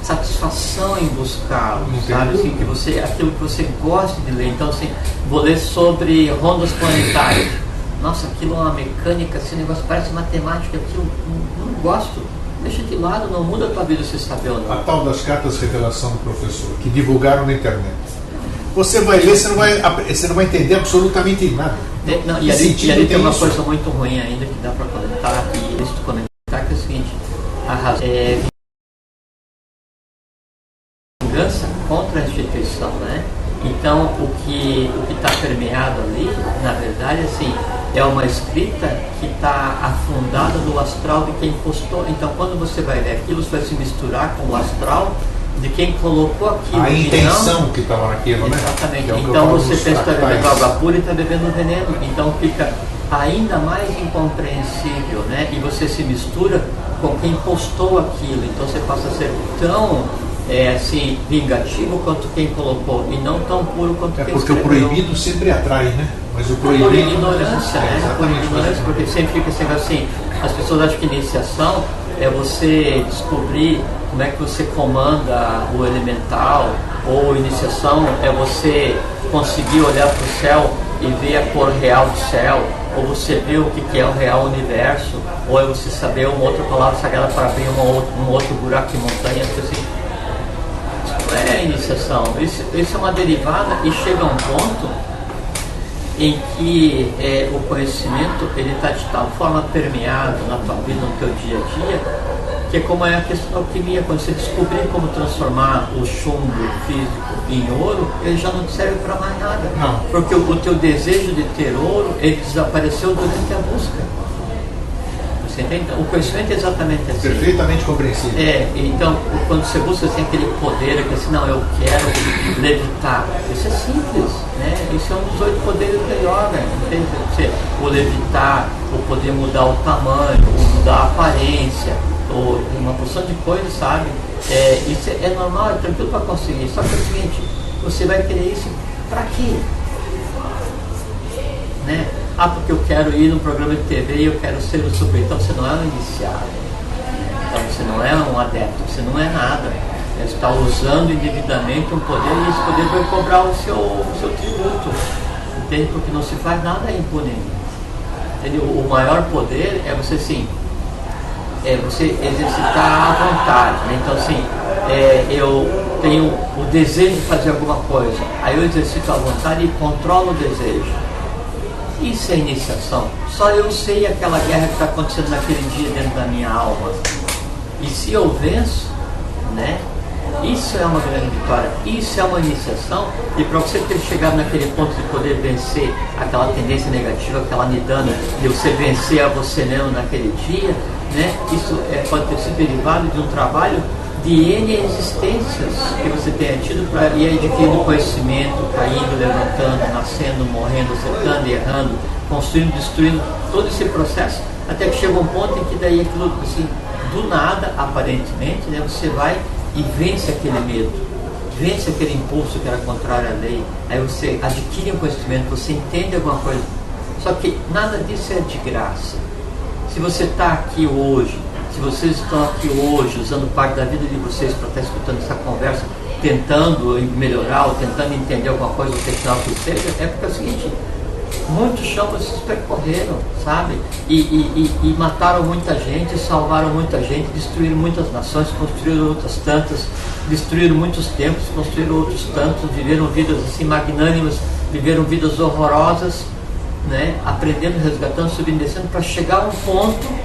satisfação em buscá-lo, sabe? Assim, aquilo que você gosta de ler. Então, assim, vou ler sobre rondas planetárias. Nossa, aquilo é uma mecânica, esse negócio parece matemática, aquilo não gosto. Deixa de lado, não muda a tua vida se saber ou não. A tal das cartas revelação do professor, que divulgaram na internet. Você vai ler, você não vai entender absolutamente nada. Não, e ali tem uma coisa muito ruim ainda que dá para comentar, e isso comentar, que é o seguinte, a razão é vingança contra a instituição, né? Então, o que está permeado ali, na verdade, assim, é uma escrita que está afundada no astral de quem postou. Então, quando você vai ler aquilo, você vai se misturar com o astral de quem colocou aquilo. A intenção que estava naquilo, né? Exatamente. Então, você está bebendo água pura e está bebendo veneno. Então, fica ainda mais incompreensível, né? E você se mistura com quem postou aquilo. Então, você passa a ser tão... assim, vingativo quanto quem colocou e não tão puro quanto quem porque escreveu. O proibido sempre atrai, né? Mas o proibido... Por ignorância, né? Por ignorância, porque sempre fica sendo assim, as pessoas acham que iniciação é você descobrir como é que você comanda o elemental, ou iniciação é você conseguir olhar para o céu e ver a cor real do céu, ou você ver o que é o real universo, ou é você saber uma outra palavra sagrada para abrir um outro buraco de montanha, assim. É a iniciação, isso é uma derivada e chega a um ponto em que o conhecimento ele está de tal forma permeado na tua vida, no teu dia a dia, que é como é a questão da alquimia, quando você descobrir como transformar o chumbo físico em ouro, ele já não te serve para mais nada, não. Porque o teu desejo de ter ouro, ele desapareceu durante a busca. O conhecimento é exatamente assim. Perfeitamente compreensível. Então, quando você busca assim, aquele poder, que assim, não, eu quero levitar. Isso é simples, né? Isso é um dos 8 poderes da yoga. Entende? O levitar, o poder mudar o tamanho, o mudar a aparência, ou uma porção de coisas, sabe? Isso é normal, é tranquilo para conseguir. Só que é o seguinte, você vai querer isso para quê? Né? Porque eu quero ir num programa de TV e eu quero ser o super. Então você não é um iniciado, então você não é um adepto, você não é nada. Você está usando indevidamente um poder e esse poder vai cobrar o seu tributo. Entende? Porque não se faz nada impunemente. O maior poder é você sim, você exercitar à vontade. Né? Então assim, eu tenho o desejo de fazer alguma coisa, aí eu exercito à vontade e controlo o desejo. Isso é iniciação. Só eu sei aquela guerra que está acontecendo naquele dia dentro da minha alma. E se eu venço, né? Isso é uma grande vitória. Isso é uma iniciação. E para você ter chegado naquele ponto de poder vencer aquela tendência negativa, aquela nidana, de você vencer a você mesmo naquele dia, né? Isso pode ter sido derivado de um trabalho de N existências que você tenha tido para ir adquirindo conhecimento, caindo, levantando, nascendo, morrendo, acertando, errando, construindo, destruindo, todo esse processo, até que chega um ponto em que daí aquilo, assim, do nada, aparentemente, né, você vai e vence aquele medo, vence aquele impulso que era contrário à lei, aí você adquire um conhecimento, você entende alguma coisa, só que nada disso é de graça. Se você está aqui hoje, se vocês estão aqui hoje, usando parte da vida de vocês para estar escutando essa conversa, tentando melhorar ou tentando entender alguma coisa, ou questionar o que seja, é porque é o seguinte, muitos chão vocês percorreram, sabe? E mataram muita gente, salvaram muita gente, destruíram muitas nações, construíram outras tantas, destruíram muitos templos, construíram outros tantos, viveram vidas assim magnânimas, viveram vidas horrorosas, né? Aprendendo, resgatando, subindo, descendo, para chegar a um ponto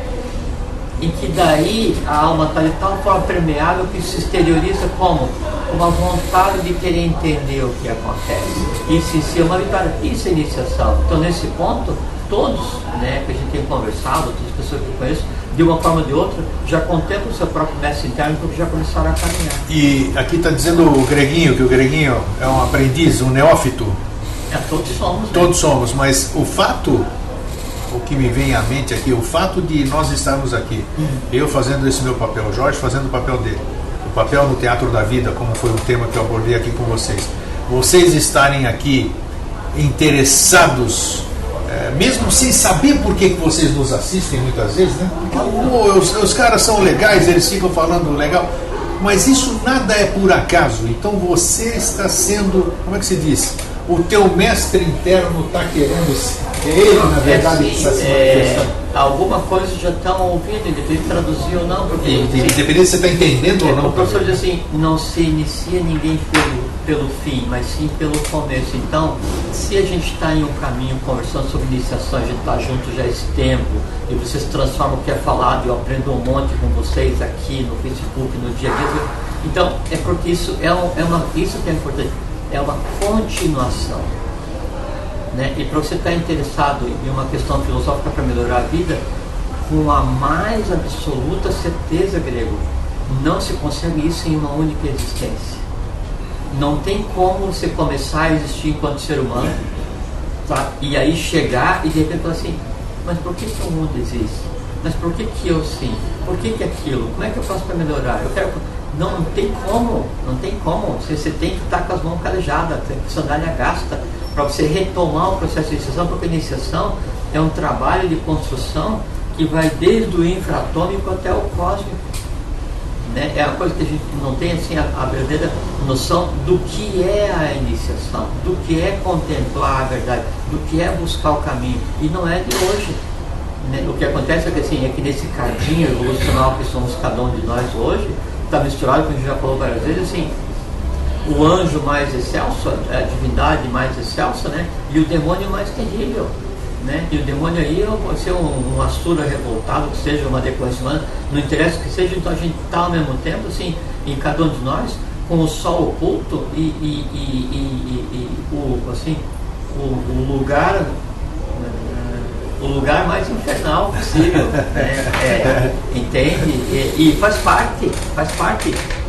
em que daí a alma está de tal forma permeável que se exterioriza como uma vontade de querer entender o que acontece. Isso em si é uma vitória, isso é iniciação. Então nesse ponto, todos, né, que a gente tem conversado, todas as pessoas que eu conheço, de uma forma ou de outra, já contemplam o seu próprio mestre interno porque já começaram a caminhar. E aqui está dizendo o Greguinho, que o Greguinho é um aprendiz, um neófito. Todos somos. Né? Todos somos, mas o fato, o que me vem à mente aqui, o fato de nós estarmos aqui, eu fazendo esse meu papel, o Jorge fazendo o papel dele, o papel no teatro da vida, como foi o tema que eu abordei aqui com vocês estarem aqui interessados, mesmo sem saber por que vocês nos assistem muitas vezes, né? Os caras são legais, eles ficam falando legal, mas isso nada é por acaso. Então você está sendo, como é que se diz? O teu mestre interno está querendo, ele na verdade está se manifestando. Alguma coisa já estão ouvindo, independente de traduzir ou não, porque independente se você está entendendo ou não. O professor diz assim, não se inicia ninguém pelo fim, mas sim pelo começo. Então, se a gente está em um caminho conversando sobre iniciação, a gente está junto já há esse tempo, e vocês transformam o que é falado, eu aprendo um monte com vocês aqui no Facebook, no dia a dia. Então, é porque isso isso que é importante, é uma continuação. Né? E para você estar interessado em uma questão filosófica para melhorar a vida, com a mais absoluta certeza, Grego, não se consegue isso em uma única existência. Não tem como você começar a existir enquanto ser humano, tá? E aí chegar e de repente falar assim, mas por que o mundo existe? Mas por que eu sim? Por que aquilo? Como é que eu faço para melhorar? Eu quero... Não tem como. Você tem que estar com as mãos calejadas, tem que sandália gasta, para você retomar o processo de iniciação, porque a iniciação é um trabalho de construção que vai desde o infraatômico até o cósmico. Né? É uma coisa que a gente não tem assim, a verdadeira noção do que é a iniciação, do que é contemplar a verdade, do que é buscar o caminho, e não é de hoje. Né? O que acontece é que, assim, é que nesse cadinho evolucional que somos cada um de nós hoje, está misturado, como a gente já falou várias vezes, assim, o anjo mais excelso, a divindade mais excelsa, né? E o demônio mais terrível. Né? E o demônio aí pode ser um asura revoltado, que seja uma decorrência humana, não interessa o que seja, então a gente está ao mesmo tempo, assim, em cada um de nós, com o sol oculto o lugar mais infernal possível, né? Entende? E faz parte.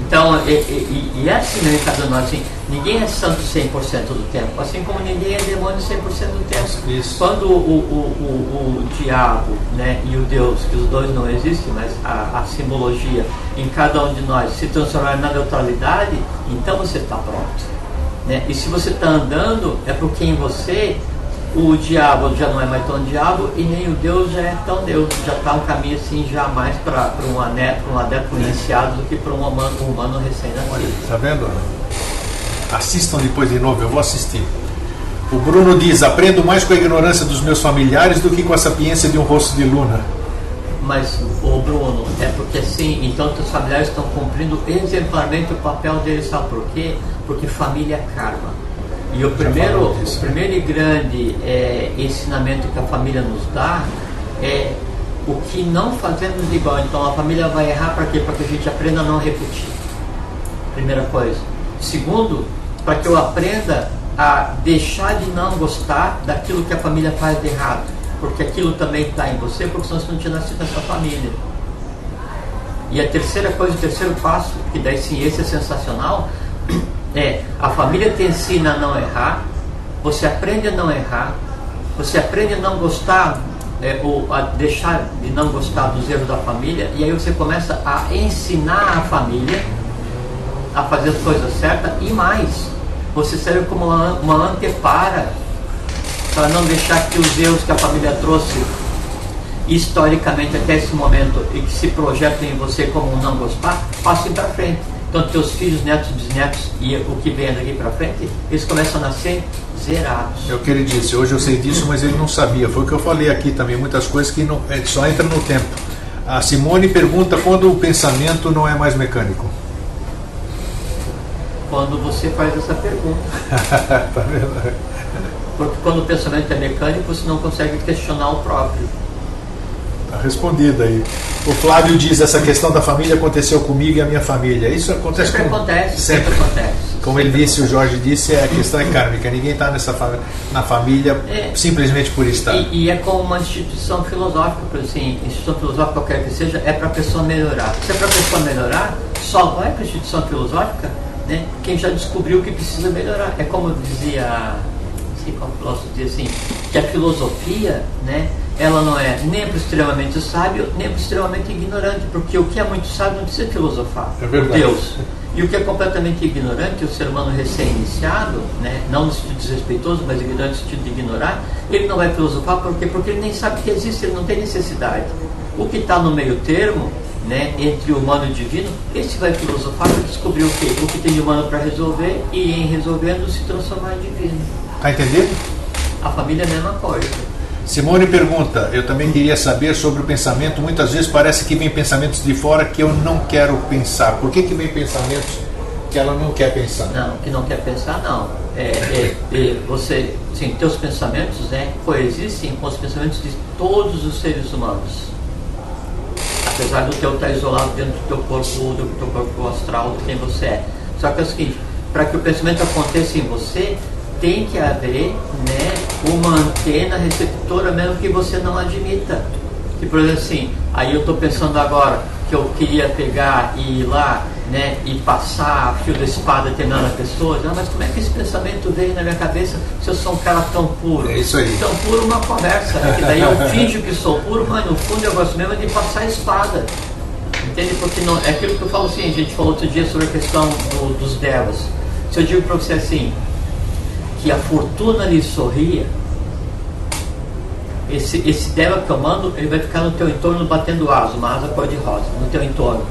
Então, é assim, né, cada um de nós, assim, ninguém é santo 100% do tempo, assim como ninguém é demônio 100% do tempo. Isso. Quando o diabo, né, e o Deus, que os dois não existem, mas a simbologia em cada um de nós se transformar na neutralidade, então você está pronto. Né? E se você está andando, é porque em você o diabo já não é mais tão diabo e nem o Deus já é tão Deus, já está um caminho assim já mais para um adepto iniciado do que para um humano recém-nascido. Está vendo? Assistam depois de novo, eu vou assistir. O Bruno diz, aprendo mais com a ignorância dos meus familiares do que com a sapiência de um rosto de luna. Mas, Bruno, é porque assim, então teus familiares estão cumprindo exemplarmente o papel deles, sabe por quê? Porque família é karma. E o primeiro e grande ensinamento que a família nos dá é o que não fazemos igual. Então a família vai errar para quê? Para que a gente aprenda a não repetir. Primeira coisa. Segundo, para que eu aprenda a deixar de não gostar daquilo que a família faz de errado. Porque aquilo também está em você, porque senão você não tinha nascido nessa família. E a terceira coisa, o terceiro passo, que daí sim esse é sensacional, a família te ensina a não errar, você aprende a não errar, você aprende a não gostar, ou a deixar de não gostar dos erros da família, e aí você começa a ensinar a família a fazer as coisas certas, e mais, você serve como uma antepara para não deixar que os erros que a família trouxe historicamente até esse momento e que se projetam em você como um não gostar, passem para frente. Então, teus filhos, netos, bisnetos e o que vem daqui para frente, eles começam a nascer zerados. É o que ele disse, hoje eu sei disso, mas ele não sabia. Foi o que eu falei aqui também, muitas coisas que não, só entra no tempo. A Simone pergunta quando o pensamento não é mais mecânico. Quando você faz essa pergunta. Tá vendo? Porque quando o pensamento é mecânico, você não consegue questionar o próprio. Está respondido aí. O Flávio diz, essa questão da família aconteceu comigo e a minha família. Isso acontece sempre com... acontece, sempre acontece. Como ele disse, o Jorge disse, a questão é kármica. Ninguém está na família simplesmente por estar. E é como uma instituição filosófica, por assim, instituição filosófica qualquer que seja, é para a pessoa melhorar. Se é para a pessoa melhorar, só vai para a instituição filosófica, né, quem já descobriu que precisa melhorar. É como dizia, não sei qual filósofo dizia assim, que a filosofia, né, ela não é nem para o extremamente sábio, nem para o extremamente ignorante, porque o que é muito sábio não precisa filosofar. É verdade. Deus. E o que é completamente ignorante, o ser humano recém-iniciado, né, não no sentido desrespeitoso, mas ignorante no sentido de ignorar, ele não vai filosofar porque ele nem sabe que existe, ele não tem necessidade. O que está no meio termo, né, entre o humano e o divino, esse vai filosofar para descobrir o que tem de humano para resolver e em resolvendo se transformar em divino. Está entendendo? A família é a mesma coisa. Simone pergunta, eu também queria saber sobre o pensamento. Muitas vezes parece que vem pensamentos de fora que eu não quero pensar. Por que vem pensamentos que ela não quer pensar? Não, que não quer pensar não. Você, sim, teus pensamentos, né, coexistem com os pensamentos de todos os seres humanos. Apesar do teu estar isolado dentro do teu corpo astral, de quem você é. Só que é o seguinte, para que o pensamento aconteça em você, tem que haver, né, uma antena receptora mesmo que você não admita. Que, por exemplo, assim, aí eu estou pensando agora que eu queria pegar e ir lá, né, e passar a fio da espada terminando a pessoa. Não, mas como é que esse pensamento veio na minha cabeça se eu sou um cara tão puro? É isso aí. Tão puro uma conversa, né, que daí eu finjo que sou puro, mas no fundo eu gosto mesmo de passar a espada. Entende? Porque não, é aquilo que eu falo assim, a gente falou outro dia sobre a questão dos devas. Se eu digo para você assim, que a fortuna lhe sorria, esse deva que eu mando, ele vai ficar no teu entorno batendo asa, uma asa cor-de-rosa, no teu entorno,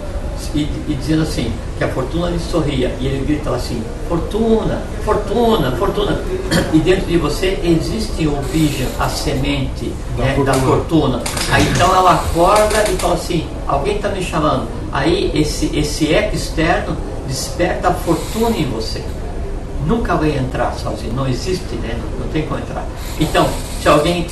e dizendo assim, que a fortuna lhe sorria, e ele grita assim, fortuna, fortuna, fortuna, e dentro de você existe o vision, a semente, né, da fortuna. Aí então ela acorda e fala assim, alguém está me chamando. Aí esse eco externo desperta a fortuna em você. Nunca vai entrar sozinho, não existe, né? Não tem como entrar. Então, se alguém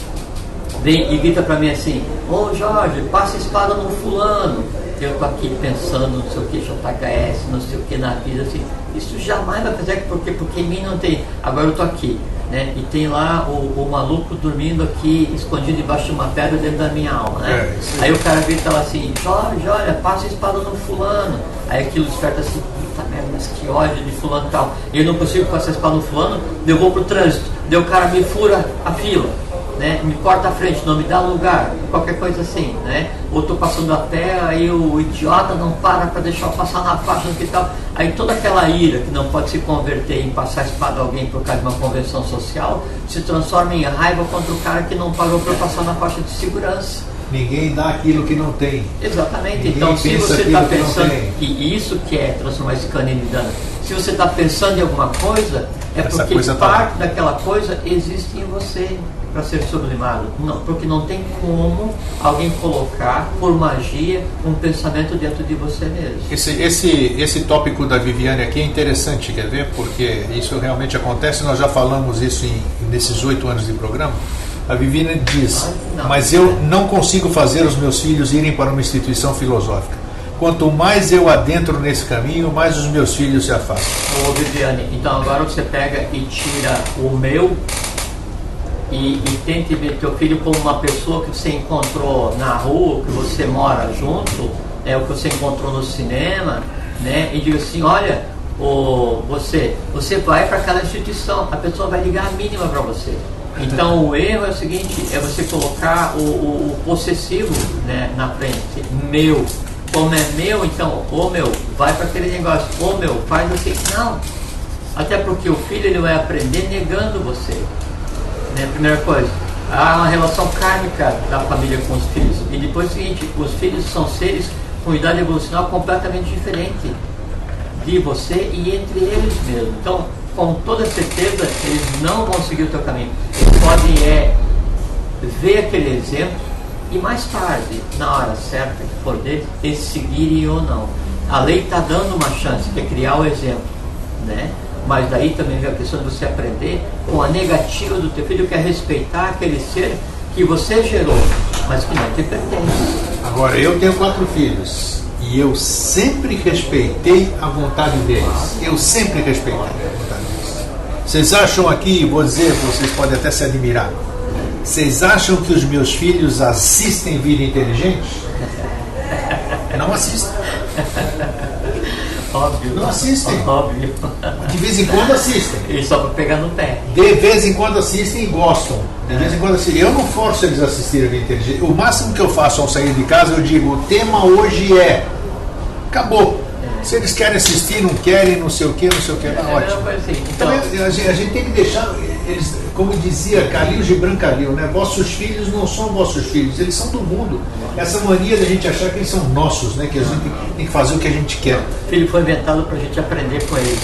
vem e grita pra mim assim, ô Jorge, passa a espada no fulano, eu tô aqui pensando, não sei o que, JHS, não sei o que na vida, assim, isso jamais vai fazer, porque em mim não tem. Agora eu tô aqui, né? E tem lá o maluco dormindo aqui, escondido debaixo de uma pedra dentro da minha alma, né? Aí o cara grita lá assim, Jorge, olha, passa a espada no fulano. Aí aquilo desperta assim, puta merda, mas que ódio de fulano e tal. Eu não consigo passar a espada no fulano, eu vou pro trânsito, daí o cara me fura a fila, né? Me corta a frente, não me dá lugar, qualquer coisa assim, né? Ou tô passando a pé, aí o idiota não para deixar eu passar na faixa e tal. Aí toda aquela ira que não pode se converter em passar a espada a alguém por causa de uma convenção social, se transforma em raiva contra o cara que não parou para passar na faixa de segurança. Ninguém dá aquilo que não tem. Exatamente. Ninguém então, se você está pensando, e isso que é transformar esse canino em dano, se você está pensando em alguma coisa, é essa porque coisa parte daquela coisa existe em você para ser sublimado. Não, porque não tem como alguém colocar, por magia, um pensamento dentro de você mesmo. Esse tópico da Viviane aqui é interessante, quer ver? Porque isso realmente acontece, nós já falamos isso nesses 8 anos de programa. A Viviane diz, mas eu não consigo fazer os meus filhos irem para uma instituição filosófica. Quanto mais eu adentro nesse caminho, mais os meus filhos se afastam. Ô Viviane, então agora você pega e tira o meu e tente ver teu filho como uma pessoa que você encontrou na rua, que você mora junto, o que você encontrou no cinema, né? E diga assim, olha, você vai para aquela instituição, a pessoa vai ligar a mínima para você. Então o erro é o seguinte, é você colocar o possessivo, né, na frente, meu. Como é meu, então, meu, vai para aquele negócio, meu, faz assim, não. Até porque o filho ele vai aprender negando você. Né? Primeira coisa, há uma relação kármica da família com os filhos. E depois é o seguinte, os filhos são seres com idade evolucional completamente diferente de você e entre eles mesmo. Então, com toda certeza, eles não vão seguir o teu caminho. Eles podem ver aquele exemplo e mais tarde, na hora certa que for deles, eles seguirem ou não. A lei está dando uma chance, que é criar o exemplo, né? Mas daí também vem a questão de você aprender com a negativa do teu filho, que é respeitar aquele ser que você gerou. mas que não te pertence. Agora, eu tenho 4 filhos e eu sempre respeitei a vontade deles. Eu sempre respeitei a vontade deles. Vocês acham aqui, vou dizer, vocês podem até se admirar, vocês acham que os meus filhos assistem Vida Inteligente? Não assistem. Óbvio. Não assistem. Óbvio. De vez em quando assistem. E só para pegar no pé. De vez em quando assistem e gostam. De vez em quando assistem. Eu não forço eles a assistirem a Vida Inteligente. O máximo que eu faço ao sair de casa, eu digo, o tema hoje é... Acabou. Se eles querem assistir, não querem, não sei o que, tá ótimo. Assim, então, a gente tem que deixar, eles, como dizia Khalil Gibran Khalil, né? Vossos filhos não são vossos filhos, eles são do mundo. Essa mania da gente achar que eles são nossos, né? Que a gente tem que fazer o que a gente quer. O filho foi inventado para a gente aprender com eles.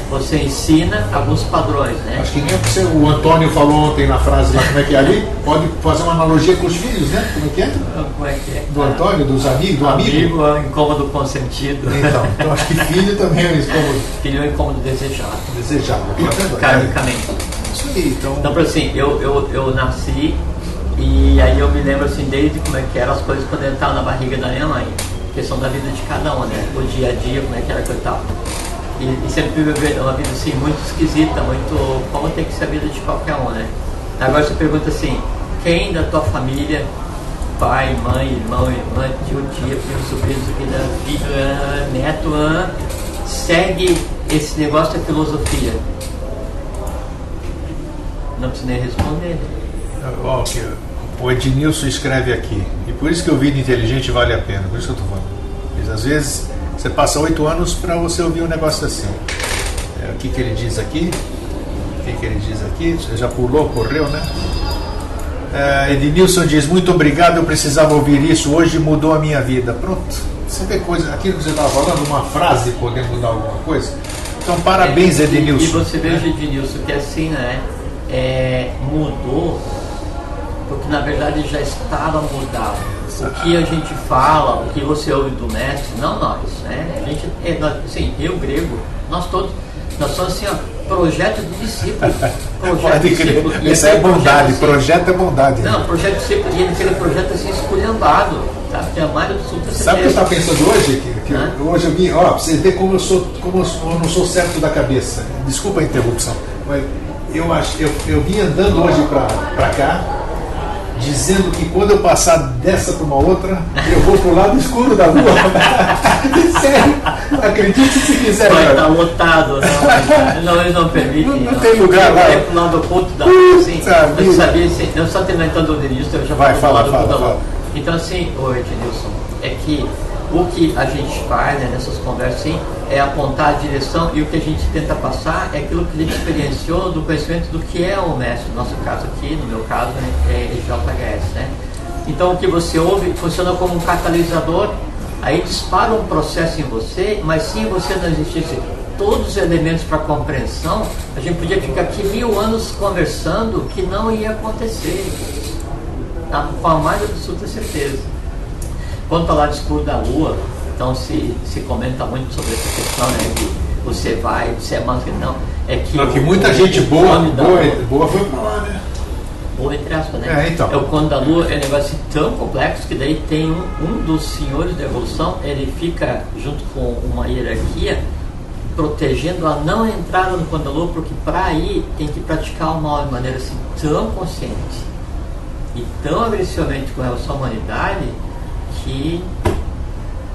Você ensina alguns padrões, né? Acho que nem o Antônio falou ontem na frase lá, como é que é ali? Pode fazer uma analogia com os filhos, né? Como é que é? Como é que é? Do Antônio, dos amigos, do amigo? Amigo é um incômodo consentido. Então acho que filho também é um incômodo. Filho é um incômodo desejado. Desejado. Karmicamente. Isso aí, Então, assim, eu nasci e aí eu me lembro, assim, desde como é que eram as coisas quando eu estava na barriga da minha mãe. Questão da vida de cada um, né? O dia a dia, como é que era que eu estava. E sempre viver uma vida assim muito esquisita, muito como tem que ser a vida de qualquer um, né? Agora você pergunta assim, quem da tua família, pai, mãe, irmão, irmã, tio, tia, primo, sobrinho, filho, neto, segue esse negócio da filosofia? Não precisa nem responder. O Ednilson escreve aqui, e por isso que o Vida Inteligente vale a pena, por isso que eu estou falando. Mas às vezes você passa 8 anos para você ouvir um negócio assim. O que ele diz aqui? Você já pulou, correu, né? Ednilson diz, muito obrigado, eu precisava ouvir isso, hoje mudou a minha vida. Pronto, você vê coisa, aquilo que você estava falando, uma frase podendo mudar alguma coisa. Então parabéns, Ednilson. E você veja, Ednilson, que assim, né? Mudou, porque na verdade já estava mudado. O que a gente fala, o que você ouve do mestre, não nós, né? A gente, assim, eu grego, nós todos, nós somos assim, ó, projeto de discípulo. Pode crer. Isso é bondade, projeto é bondade. Não, projeto de discípulo, e aquele projeto assim esculhambado, tá? Tem a mais absoluta certeza. Sabe o que eu estava pensando hoje? Hoje eu vim, pra você ver como eu não sou certo da cabeça. Desculpa a interrupção, mas eu vim andando hoje para cá, dizendo que quando eu passar dessa para uma outra, eu vou pro lado escuro da rua. Sério, acredite se quiser. Vai estar lotado, não, eles não permitem. Não tem lugar lá. Pro lado oculto da rua, assim. Eu sabia, assim, eu só terminando o Denilson, eu já vai falar. Então, assim, Ednilson, é que o que a gente faz, né, nessas conversas, assim, é apontar a direção, e o que a gente tenta passar é aquilo que a gente experienciou do conhecimento do que é o mestre. No nosso caso aqui, no meu caso, né, é JHS, né? Então o que você ouve funciona como um catalisador, aí dispara um processo em você, mas se você não existisse todos os elementos para compreensão, a gente podia ficar aqui 1000 anos conversando que não ia acontecer, com a mais absoluta certeza. Quanto ao lado escuro da Lua, então se comenta muito sobre essa questão, né, que você vai, você é mais que não, é que... Não, que muita gente boa foi pra lá, né? Boa entre aspas, né? Então. O Conto da Lua é um negócio tão complexo que daí tem um dos senhores da evolução, ele fica junto com uma hierarquia protegendo a não entrada no Conto da Lua, porque para ir tem que praticar o mal de maneira assim tão consciente e tão agressivamente com relação à humanidade, que,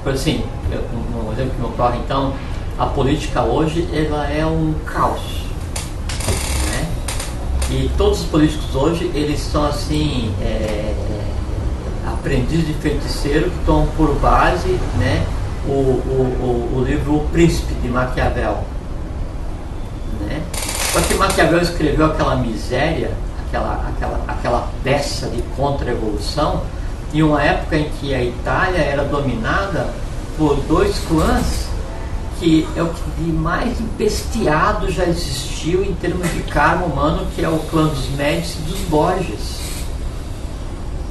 por assim, um exemplo que me ocorre, então, a política hoje, ela é um caos, né? E todos os políticos hoje, eles são assim, aprendizes de feiticeiro que tomam por base, né, o livro O Príncipe, de Maquiavel, né? Só que Maquiavel escreveu aquela miséria, aquela peça de contra-evolução, em uma época em que a Itália era dominada por 2 clãs que é o que de mais bestiado já existiu em termos de karma humano, que é o clã dos Médici e dos Borgias.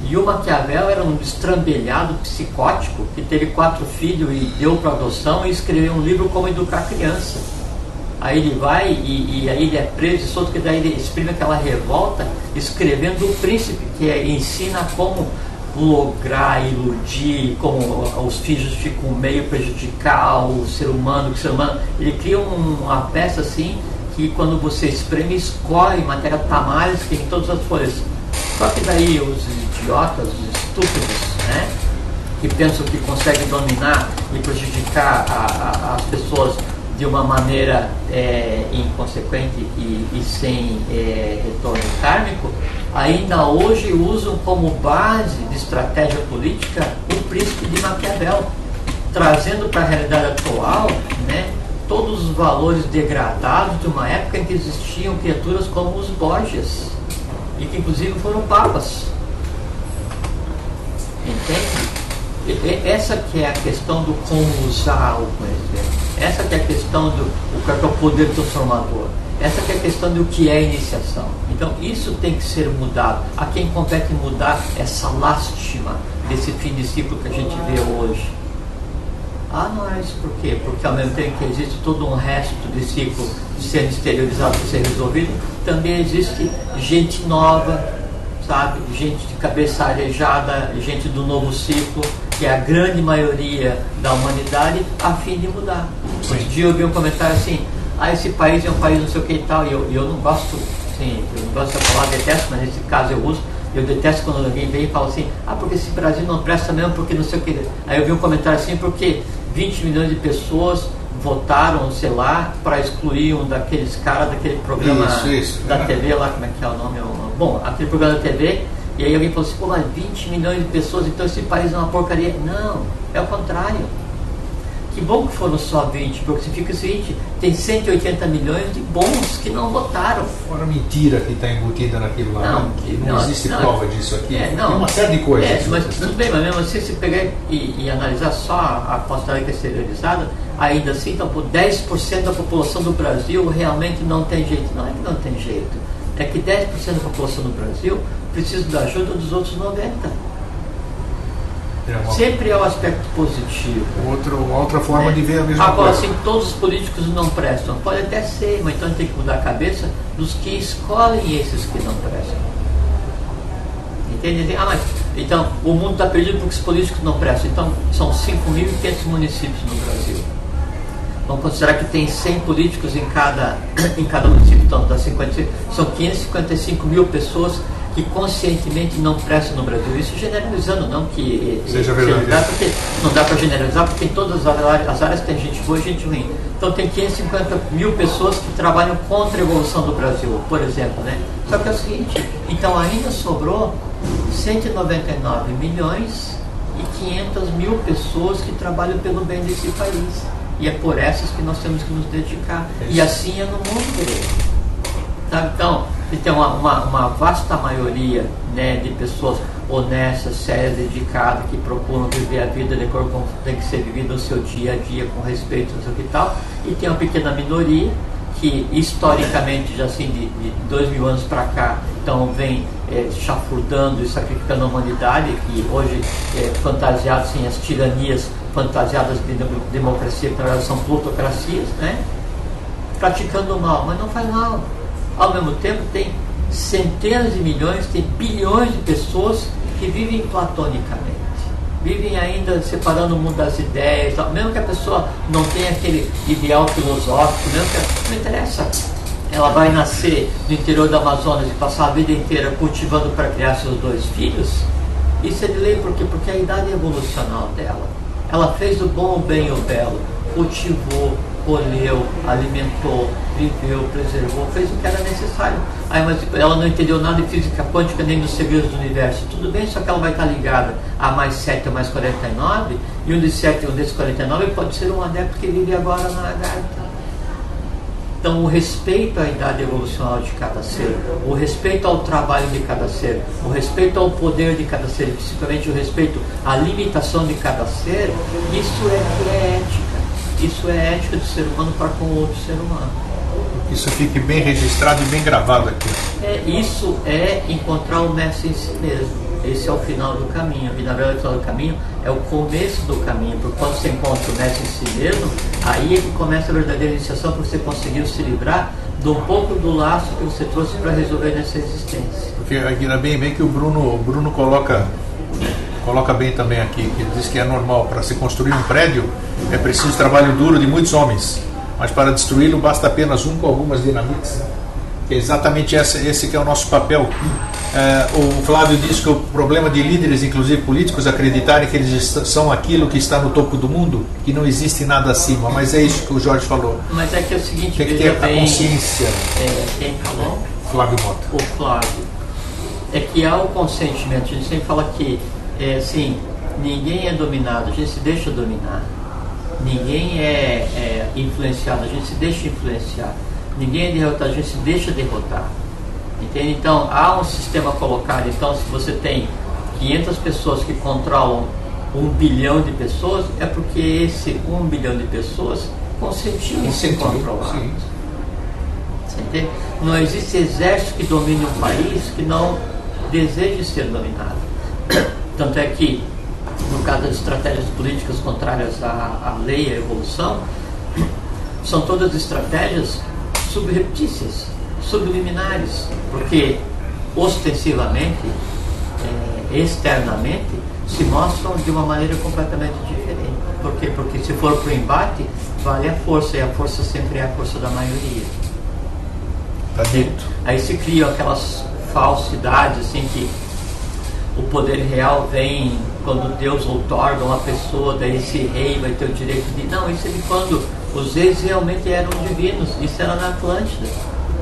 E o Maquiavel era um destrambelhado psicótico que teve 4 filhos e deu para adoção e escreveu um livro Como Educar Criança. Aí ele vai e aí ele é preso e solto, que daí ele exprime aquela revolta escrevendo o Príncipe, que ensina como lograr, iludir, como os filhos ficam meio prejudicar o ser humano, ele cria uma peça assim, que quando você espreme, escorre matéria Tamales, tem em todas as folhas. Só que daí os idiotas, os estúpidos, né, que pensam que conseguem dominar e prejudicar as pessoas de uma maneira inconsequente e sem retorno kármico, ainda hoje usam como base de estratégia política o Príncipe de Maquiavel, trazendo para a realidade atual, né, todos os valores degradados de uma época em que existiam criaturas como os Borgias, e que inclusive foram papas. Entende? Essa que é a questão do como usar o conhecimento. Essa que é a questão do que é o poder transformador. Essa que é a questão do que é iniciação. Então isso tem que ser mudado. A quem compete mudar essa lástima desse fim de ciclo que a gente vê hoje. Nós, por quê? Porque ao mesmo tempo que existe todo um resto de ciclo sendo exteriorizado para ser resolvido, também existe gente nova, sabe? Gente de cabeça arejada, gente do novo ciclo, que é a grande maioria da humanidade, a fim de mudar. Hoje dia eu vi um comentário assim, esse país é um país não sei o que e tal, e eu não gosto, assim, eu não gosto de falar, detesto, mas nesse caso eu uso. Eu detesto quando alguém vem e fala assim, porque esse Brasil não presta mesmo, porque não sei o que. Aí eu vi um comentário assim, porque 20 milhões de pessoas votaram, sei lá, para excluir um daqueles caras daquele programa da TV lá, como é que é o nome? Bom, aquele programa da TV, e aí alguém falou assim, mas 20 milhões de pessoas, então esse país é uma porcaria. Não, é o contrário. Que bom que foram só 20, porque se fica o seguinte, tem 180 milhões de bons que não votaram. Fora mentira que está embutida naquilo lá. Não existe prova disso aqui. Tem uma série de coisas. Mas tudo bem, mas mesmo assim, se pegar e analisar só a postagem exteriorizada, ainda assim, então, por 10% da população do Brasil realmente não tem jeito. Não é que não tem jeito, é que 10% da população do Brasil precisa da ajuda dos outros 90%. Sempre é o aspecto positivo. Uma outra forma de ver a mesma coisa. Agora, assim, todos os políticos não prestam. Pode até ser, mas então a gente tem que mudar a cabeça dos que escolhem esses que não prestam. Entende? Mas então o mundo está perdido porque os políticos não prestam. Então são 5.500 municípios no Brasil. Vamos considerar que tem 100 políticos em cada município. Então, são 555 mil pessoas que conscientemente não prestam no Brasil. Isso generalizando, não que seja verdade. Não dá para generalizar, porque em todas as áreas tem gente boa e gente ruim. Então tem 550 mil pessoas que trabalham contra a evolução do Brasil, por exemplo, né? Só que é o seguinte, então ainda sobrou 199 milhões e 500 mil pessoas que trabalham pelo bem desse país. E é por essas que nós temos que nos dedicar. E assim é no mundo dele. Então, tem uma vasta maioria, né, de pessoas honestas, sérias, dedicadas, que procuram viver a vida de acordo com tem que ser vivida o seu dia a dia, com respeito ao que tal, e tem uma pequena minoria que historicamente, já assim, de 2000 anos para cá, então vem chafurdando e sacrificando a humanidade, que hoje fantasiados assim, as tiranias fantasiadas de democracia, que na verdade são plutocracias, né, praticando o mal, mas não faz mal. Ao mesmo tempo tem centenas de milhões, tem bilhões de pessoas que vivem platonicamente, vivem ainda separando o mundo das ideias, mesmo que a pessoa não tenha aquele ideal filosófico, mesmo que não interessa, ela vai nascer no interior do Amazonas e passar a vida inteira cultivando para criar seus 2 filhos, isso é de lei, por quê? Porque a idade evolucional dela, ela fez o bom, o bem e o belo, cultivou, colheu, alimentou, viveu, preservou, fez o que era necessário. Mas ela não entendeu nada de física quântica nem dos segredos do universo. Tudo bem, só que ela vai estar ligada a mais 7 ou mais 49, e um desses 7 ou um desses 49 pode ser um adepto que vive agora na lagarta. Então, o respeito à idade evolucional de cada ser, o respeito ao trabalho de cada ser, o respeito ao poder de cada ser, e principalmente o respeito à limitação de cada ser, isso é que é ética. Isso é ética do ser humano para com o outro ser humano. Isso fique bem registrado e bem gravado aqui. Isso é encontrar o mestre em si mesmo. esse é o final do caminho. E na verdade o final do caminho é o começo do caminho, porque quando você encontra o mestre em si mesmo, aí é que começa a verdadeira iniciação, porque você conseguiu se livrar de um pouco do laço que você trouxe para resolver nessa existência. Porque aqui é bem que o Bruno coloca bem também aqui, que ele diz que é normal, para se construir um prédio é preciso trabalho duro de muitos homens, mas para destruí-lo basta apenas um com algumas dinamites, né? Que é exatamente esse que é o nosso papel. O Flávio disse que o problema de líderes, inclusive políticos, acreditarem que eles são aquilo que está no topo do mundo, que não existe nada acima, mas é isso que o Jorge falou. Mas é que é o seguinte, tem que ter a consciência. Quem falou? Flávio Mota. O Flávio. É que há o consentimento, a gente sempre fala que assim, ninguém é dominado, a gente se deixa dominar. Ninguém é influenciado, a gente se deixa influenciar. Ninguém é derrotado, a gente se deixa derrotar. Entende? Então, há um sistema colocado. Então, se você tem 500 pessoas que controlam 1 bilhão de pessoas, é porque esse 1 bilhão de pessoas consentiu em ser controlado. Você entende? Não existe exército que domine um país que não deseje ser dominado. Tanto é que, no caso das estratégias políticas contrárias à lei e à evolução, são todas estratégias subreptícias, subliminares, porque ostensivamente, externamente, se mostram de uma maneira completamente diferente. Por quê? Porque se for para o embate, vale a força, e a força sempre é a força da maioria. Tá dito. Aí se criam aquelas falsidades, assim, que o poder real vem quando Deus outorga uma pessoa, daí esse rei vai ter o direito de... Não, isso é de quando os reis realmente eram divinos, isso era na Atlântida.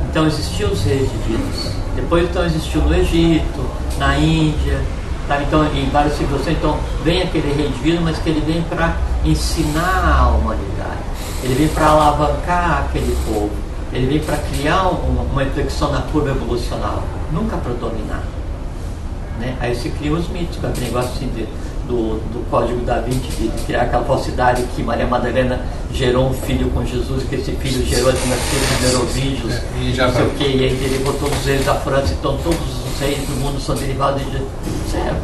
Então existiam os reis divinos. Depois então existiu no Egito, na Índia, tá? Então em várias civilizações, então vem aquele rei divino, mas que ele vem para ensinar a humanidade. Ele vem para alavancar aquele povo. Ele vem para criar uma inflexão na curva evolucional, nunca para dominar. Né? Aí se criam os mitos, com aquele negócio assim do Código da Vinci, de criar aquela falsidade que Maria Madalena gerou um filho com Jesus, que esse filho gerou a dinastia dos Merovígios, não sei o que, e aí derivou todos eles da França, então todos os reis do mundo são derivados de... Certo.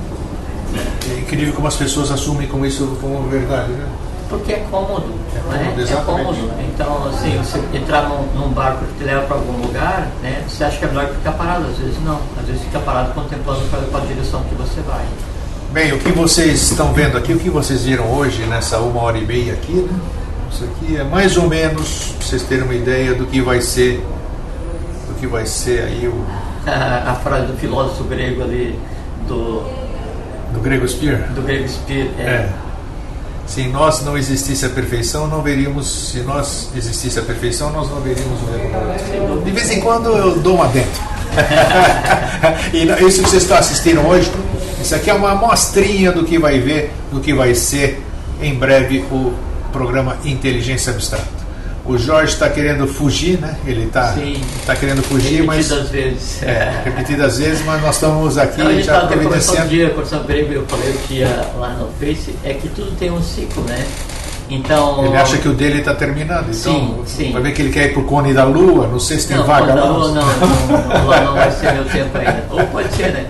É incrível como as pessoas assumem como isso como verdade, né? Porque é cômodo, né? É cômodo. Então, assim, você entrar num barco que te leva para algum lugar, né? Você acha que é melhor ficar parado? Às vezes não. Às vezes fica parado contemplando para a direção que você vai. Bem, o que vocês estão vendo aqui, o que vocês viram hoje nessa 1h30 aqui, né? Isso aqui é mais ou menos, para vocês terem uma ideia do que vai ser aí a frase do filósofo grego ali, do grego Spear? Do grego Spear, Se em nós não existisse a perfeição, não veríamos. Se nós existisse a perfeição, nós não veríamos o erro. De vez em quando eu dou uma dentro. E isso que vocês estão assistindo hoje, isso aqui é uma amostrinha do que vai ver, do que vai ser em breve o programa Inteligência Abstrata. O Jorge está querendo fugir, né? Ele está querendo fugir, repetidas vezes. Repetidas vezes, mas nós estamos aqui já providenciando. Conversando grego, eu falei que ia lá no Face, é que tudo tem um ciclo, né? Então... Ele acha que o dele está terminando, então sim. Vai ver que ele quer ir para o Cone da Lua, não sei se tem vaga lá. Não vai ser meu tempo ainda. Ou pode ser, né?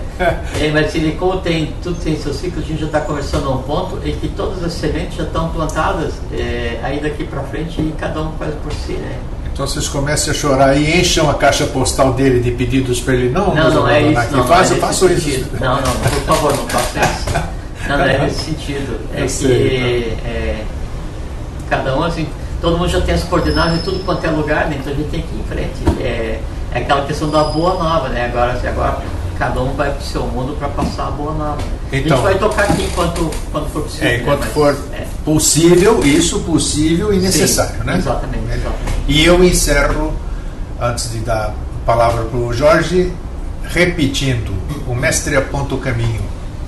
Mas como tudo tem seu ciclo, a gente já está conversando a um ponto em que todas as sementes já estão plantadas aí daqui para frente e cada um faz por si, né? Então vocês comecem a chorar e encham a caixa postal dele de pedidos para ele não é isso, não façam isso. Não, por favor, não faça isso. Não é nesse sentido. Cada um, assim, todo mundo já tem as coordenadas em tudo quanto é lugar, né? Então a gente tem que ir em frente. É aquela questão da boa nova, né? Agora cada um vai para o seu mundo para passar a boa nova. Então, a gente vai tocar aqui enquanto for possível. Enquanto for possível e necessário, né? Exatamente. E eu encerro, antes de dar a palavra para o Jorge, repetindo: o mestre aponta o caminho,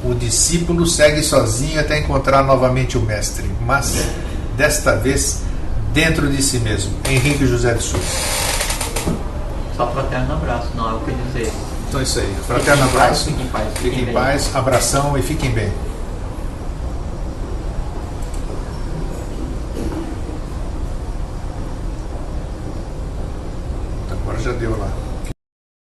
o discípulo segue sozinho até encontrar novamente o mestre, mas desta vez dentro de si mesmo. Henrique José de Souza. Só fraterno abraço, não é o que dizer. Então é isso aí, fraterno abraço, fiquem em paz, abração e fiquem bem. Agora já deu lá.